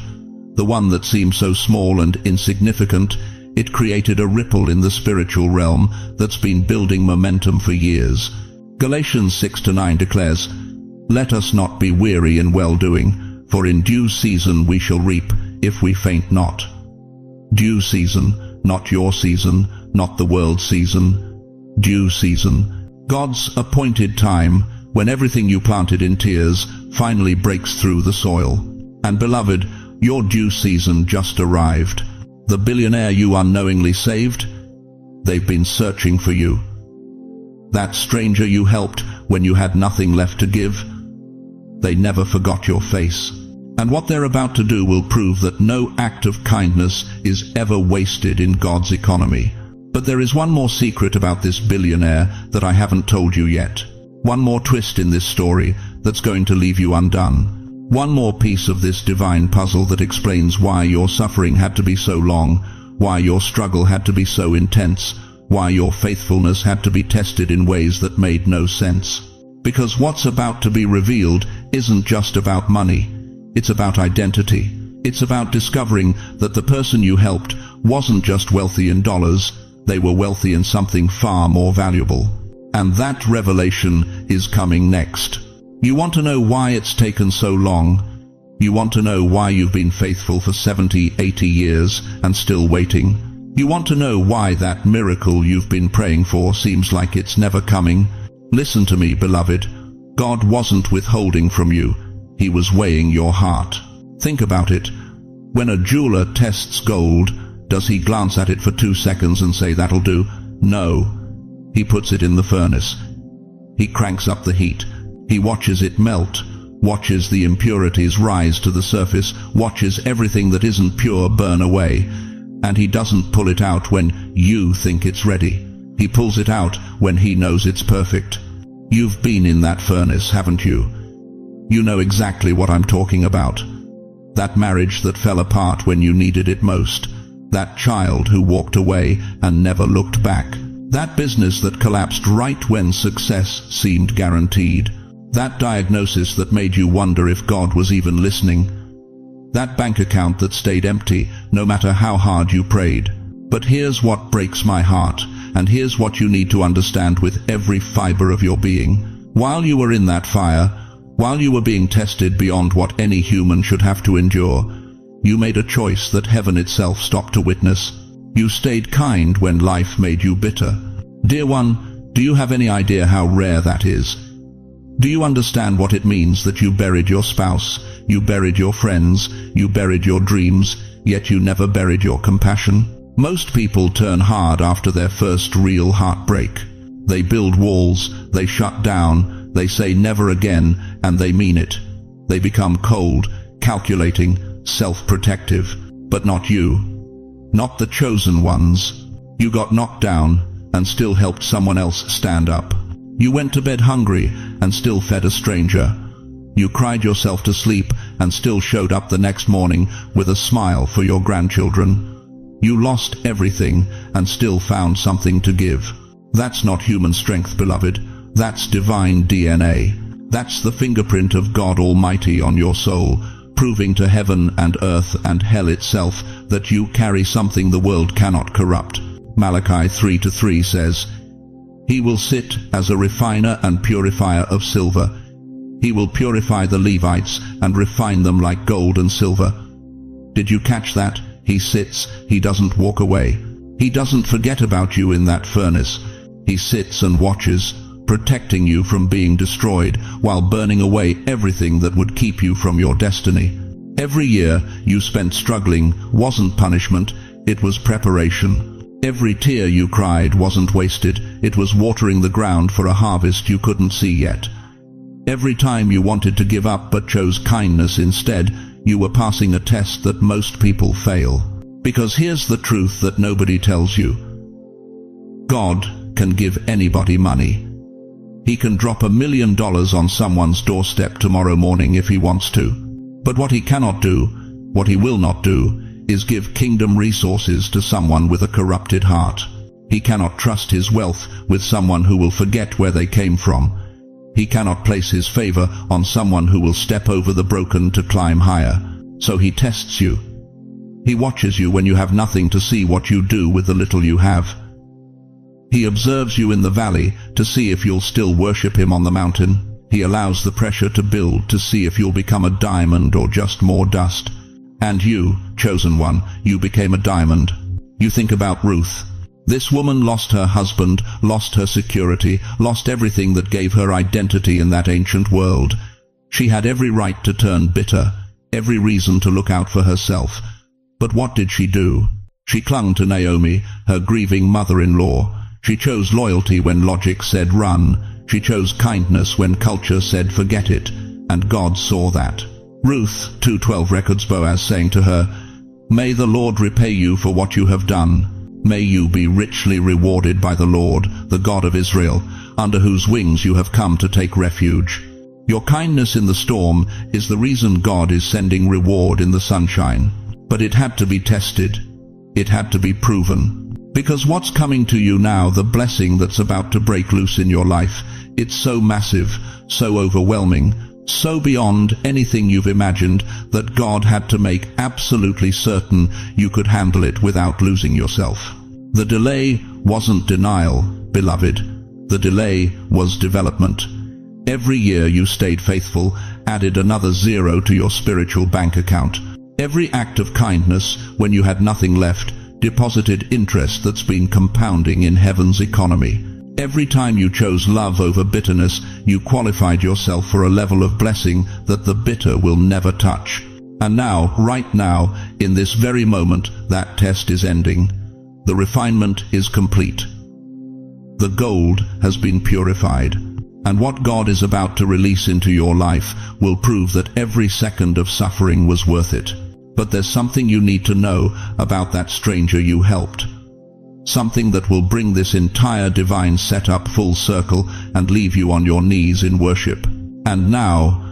the one that seemed so small and insignificant, it created a ripple in the spiritual realm that's been building momentum for years. Galatians 6:9 declares, "Let us not be weary in well-doing, for in due season we shall reap, if we faint not." Due season, not your season, not the world's season. Due season. God's appointed time, when everything you planted in tears finally breaks through the soil. And beloved, your due season just arrived. The billionaire you unknowingly saved, they've been searching for you. That stranger you helped when you had nothing left to give, they never forgot your face. And what they're about to do will prove that no act of kindness is ever wasted in God's economy. But there is one more secret about this billionaire that I haven't told you yet. One more twist in this story that's going to leave you undone. One more piece of this divine puzzle that explains why your suffering had to be so long, why your struggle had to be so intense, why your faithfulness had to be tested in ways that made no sense. Because what's about to be revealed isn't just about money. It's about identity. It's about discovering that the person you helped wasn't just wealthy in dollars, they were wealthy in something far more valuable. And that revelation is coming next. You want to know why it's taken so long? You want to know why you've been faithful for 70, 80 years and still waiting? You want to know why that miracle you've been praying for seems like it's never coming? Listen to me, beloved. God wasn't withholding from you. He was weighing your heart. Think about it. When a jeweler tests gold, Does he glance at it for 2 seconds and say that'll do? No. He puts it in the furnace. He cranks up the heat. He watches it melt, watches the impurities rise to the surface, watches everything that isn't pure burn away. And he doesn't pull it out when you think it's ready. He pulls it out when he knows it's perfect. You've been in that furnace, haven't you? You know exactly what I'm talking about. That marriage that fell apart when you needed it most. That child who walked away and never looked back. That business that collapsed right when success seemed guaranteed. That diagnosis that made you wonder if God was even listening. That bank account that stayed empty no matter how hard you prayed. But here's what breaks my heart, and here's what you need to understand with every fiber of your being. While you were in that fire, while you were being tested beyond what any human should have to endure, you made a choice that heaven itself stopped to witness. You stayed kind when life made you bitter. Dear one, do you have any idea how rare that is? Do you understand what it means that you buried your spouse, you buried your friends, you buried your dreams, yet you never buried your compassion? Most people turn hard after their first real heartbreak. They build walls, they shut down, they say never again, and they mean it. They become cold, calculating, self-protective. But not you. Not the chosen ones. You got knocked down and still helped someone else stand up. You went to bed hungry and still fed a stranger. You cried yourself to sleep and still showed up the next morning with a smile for your grandchildren. You lost everything and still found something to give. That's not human strength, beloved. That's divine DNA. That's the fingerprint of God Almighty on your soul, proving to heaven and earth and hell itself that you carry something the world cannot corrupt. Malachi 3:3 says, "He will sit as a refiner and purifier of silver. He will purify the Levites and refine them like gold and silver." Did you catch that? He sits, he doesn't walk away. He doesn't forget about you in that furnace. He sits and watches, protecting you from being destroyed while burning away everything that would keep you from your destiny. Every year you spent struggling wasn't punishment, it was preparation. Every tear you cried wasn't wasted, it was watering the ground for a harvest you couldn't see yet. Every time you wanted to give up but chose kindness instead, you were passing a test that most people fail. Because here's the truth that nobody tells you. God can give anybody money. He can drop $1 million on someone's doorstep tomorrow morning if he wants to. But what he cannot do, what he will not do, is give kingdom resources to someone with a corrupted heart. He cannot trust his wealth with someone who will forget where they came from. He cannot place his favor on someone who will step over the broken to climb higher. So he tests you. He watches you when you have nothing to see what you do with the little you have. He observes you in the valley to see if you'll still worship him on the mountain. He allows the pressure to build to see if you'll become a diamond or just more dust. And you, chosen one, you became a diamond. You think about Ruth. This woman lost her husband, lost her security, lost everything that gave her identity in that ancient world. She had every right to turn bitter, every reason to look out for herself. But what did she do? She clung to Naomi, her grieving mother-in-law. She chose loyalty when logic said run. She chose kindness when culture said forget it. And God saw that. Ruth 2:12 records Boaz saying to her, "May the Lord repay you for what you have done. May you be richly rewarded by the Lord, the God of Israel, under whose wings you have come to take refuge." Your kindness in the storm is the reason God is sending reward in the sunshine. But it had to be tested. It had to be proven. Because what's coming to you now, the blessing that's about to break loose in your life, it's so massive, so overwhelming, so beyond anything you've imagined that God had to make absolutely certain you could handle it without losing yourself. The delay wasn't denial, beloved. The delay was development. Every year you stayed faithful, added another zero to your spiritual bank account. Every act of kindness, when you had nothing left, deposited interest that's been compounding in heaven's economy. Every time you chose love over bitterness, you qualified yourself for a level of blessing that the bitter will never touch. And now, right now, in this very moment, that test is ending. The refinement is complete. The gold has been purified. And what God is about to release into your life will prove that every second of suffering was worth it. But there's something you need to know about that stranger you helped. Something that will bring this entire divine setup full circle and leave you on your knees in worship. And now,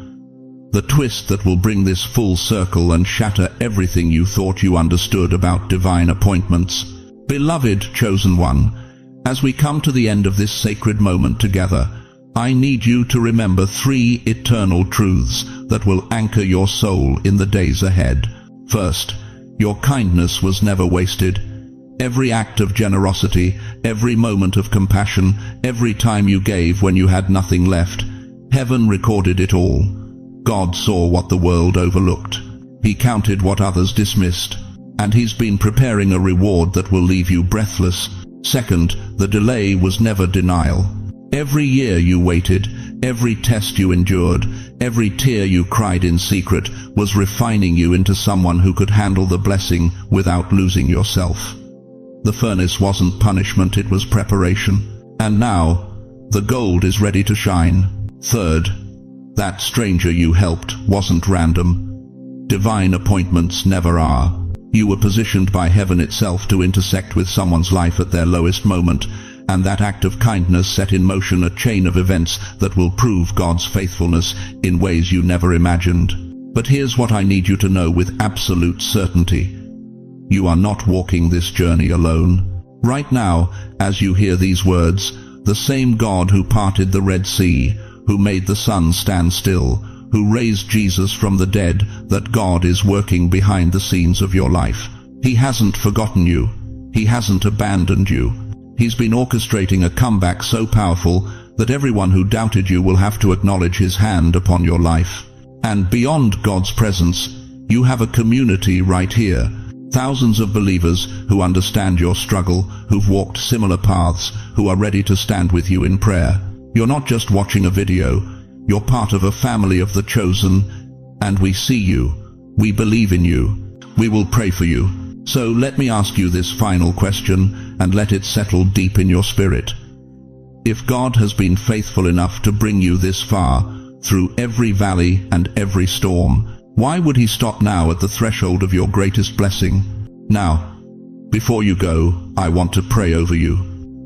the twist that will bring this full circle and shatter everything you thought you understood about divine appointments. Beloved chosen one, as we come to the end of this sacred moment together, I need you to remember 3 eternal truths that will anchor your soul in the days ahead. First, your kindness was never wasted. Every act of generosity, every moment of compassion, every time you gave when you had nothing left, heaven recorded it all. God saw what the world overlooked. He counted what others dismissed. And He's been preparing a reward that will leave you breathless. Second, the delay was never denial. Every year you waited, every test you endured, every tear you cried in secret was refining you into someone who could handle the blessing without losing yourself. The furnace wasn't punishment, it was preparation. And now, the gold is ready to shine. Third, that stranger you helped wasn't random. Divine appointments never are. You were positioned by heaven itself to intersect with someone's life at their lowest moment, and that act of kindness set in motion a chain of events that will prove God's faithfulness in ways you never imagined. But here's what I need you to know with absolute certainty. You are not walking this journey alone. Right now, as you hear these words, the same God who parted the Red Sea, who made the sun stand still, who raised Jesus from the dead, that God is working behind the scenes of your life. He hasn't forgotten you. He hasn't abandoned you. He's been orchestrating a comeback so powerful that everyone who doubted you will have to acknowledge His hand upon your life. And beyond God's presence, you have a community right here. Thousands of believers who understand your struggle, who've walked similar paths, who are ready to stand with you in prayer. You're not just watching a video. You're part of a family of the chosen, and we see you. We believe in you. We will pray for you. So let me ask you this final question, and let it settle deep in your spirit. If God has been faithful enough to bring you this far, through every valley and every storm, why would He stop now at the threshold of your greatest blessing? Now, before you go, I want to pray over you.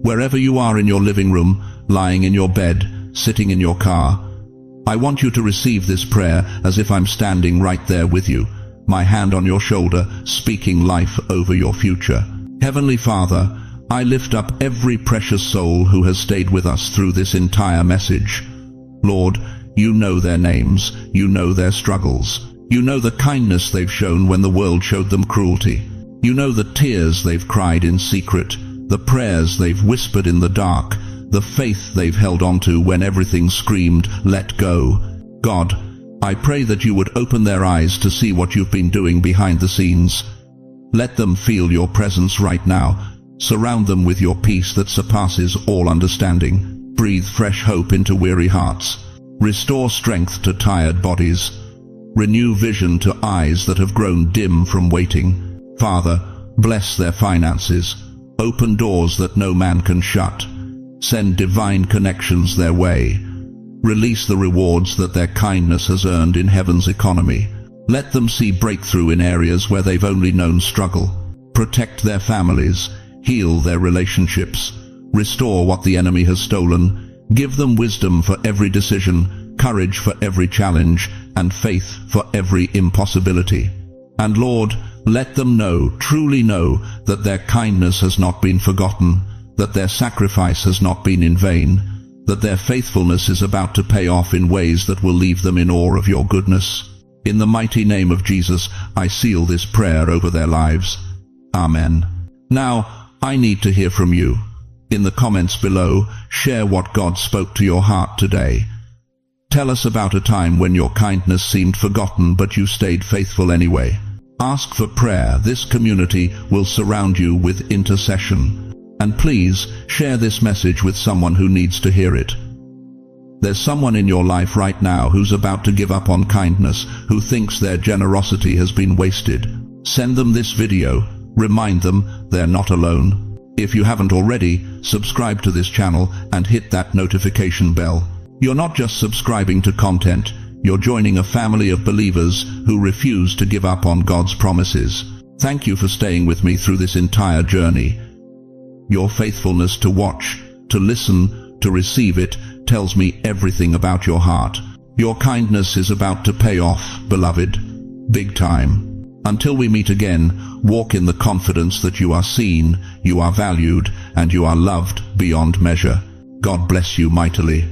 Wherever you are in your living room, lying in your bed, sitting in your car, I want you to receive this prayer as if I'm standing right there with you, my hand on your shoulder, speaking life over your future. Heavenly Father, I lift up every precious soul who has stayed with us through this entire message. Lord, you know their names, you know their struggles. You know the kindness they've shown when the world showed them cruelty. You know the tears they've cried in secret, the prayers they've whispered in the dark, the faith they've held on to when everything screamed, let go. God, I pray that you would open their eyes to see what you've been doing behind the scenes. Let them feel your presence right now. Surround them with your peace that surpasses all understanding. Breathe fresh hope into weary hearts. Restore strength to tired bodies. Renew vision to eyes that have grown dim from waiting. Father, bless their finances. Open doors that no man can shut. Send divine connections their way. Release the rewards that their kindness has earned in heaven's economy. Let them see breakthrough in areas where they've only known struggle. Protect their families. Heal their relationships. Restore what the enemy has stolen. Give them wisdom for every decision, courage for every challenge, and faith for every impossibility. And Lord, let them know, truly know, that their kindness has not been forgotten, that their sacrifice has not been in vain, that their faithfulness is about to pay off in ways that will leave them in awe of your goodness. In the mighty name of Jesus, I seal this prayer over their lives. Amen. Now, I need to hear from you. In the comments below, share what God spoke to your heart today. Tell us about a time when your kindness seemed forgotten but you stayed faithful anyway. Ask for prayer. This community will surround you with intercession. And please, share this message with someone who needs to hear it. There's someone in your life right now who's about to give up on kindness, who thinks their generosity has been wasted. Send them this video. Remind them they're not alone. If you haven't already, subscribe to this channel and hit that notification bell. You're not just subscribing to content, you're joining a family of believers who refuse to give up on God's promises. Thank you for staying with me through this entire journey. Your faithfulness to watch, to listen, to receive it, tells me everything about your heart. Your kindness is about to pay off, beloved. Big time. Until we meet again, walk in the confidence that you are seen, you are valued, and you are loved beyond measure. God bless you mightily.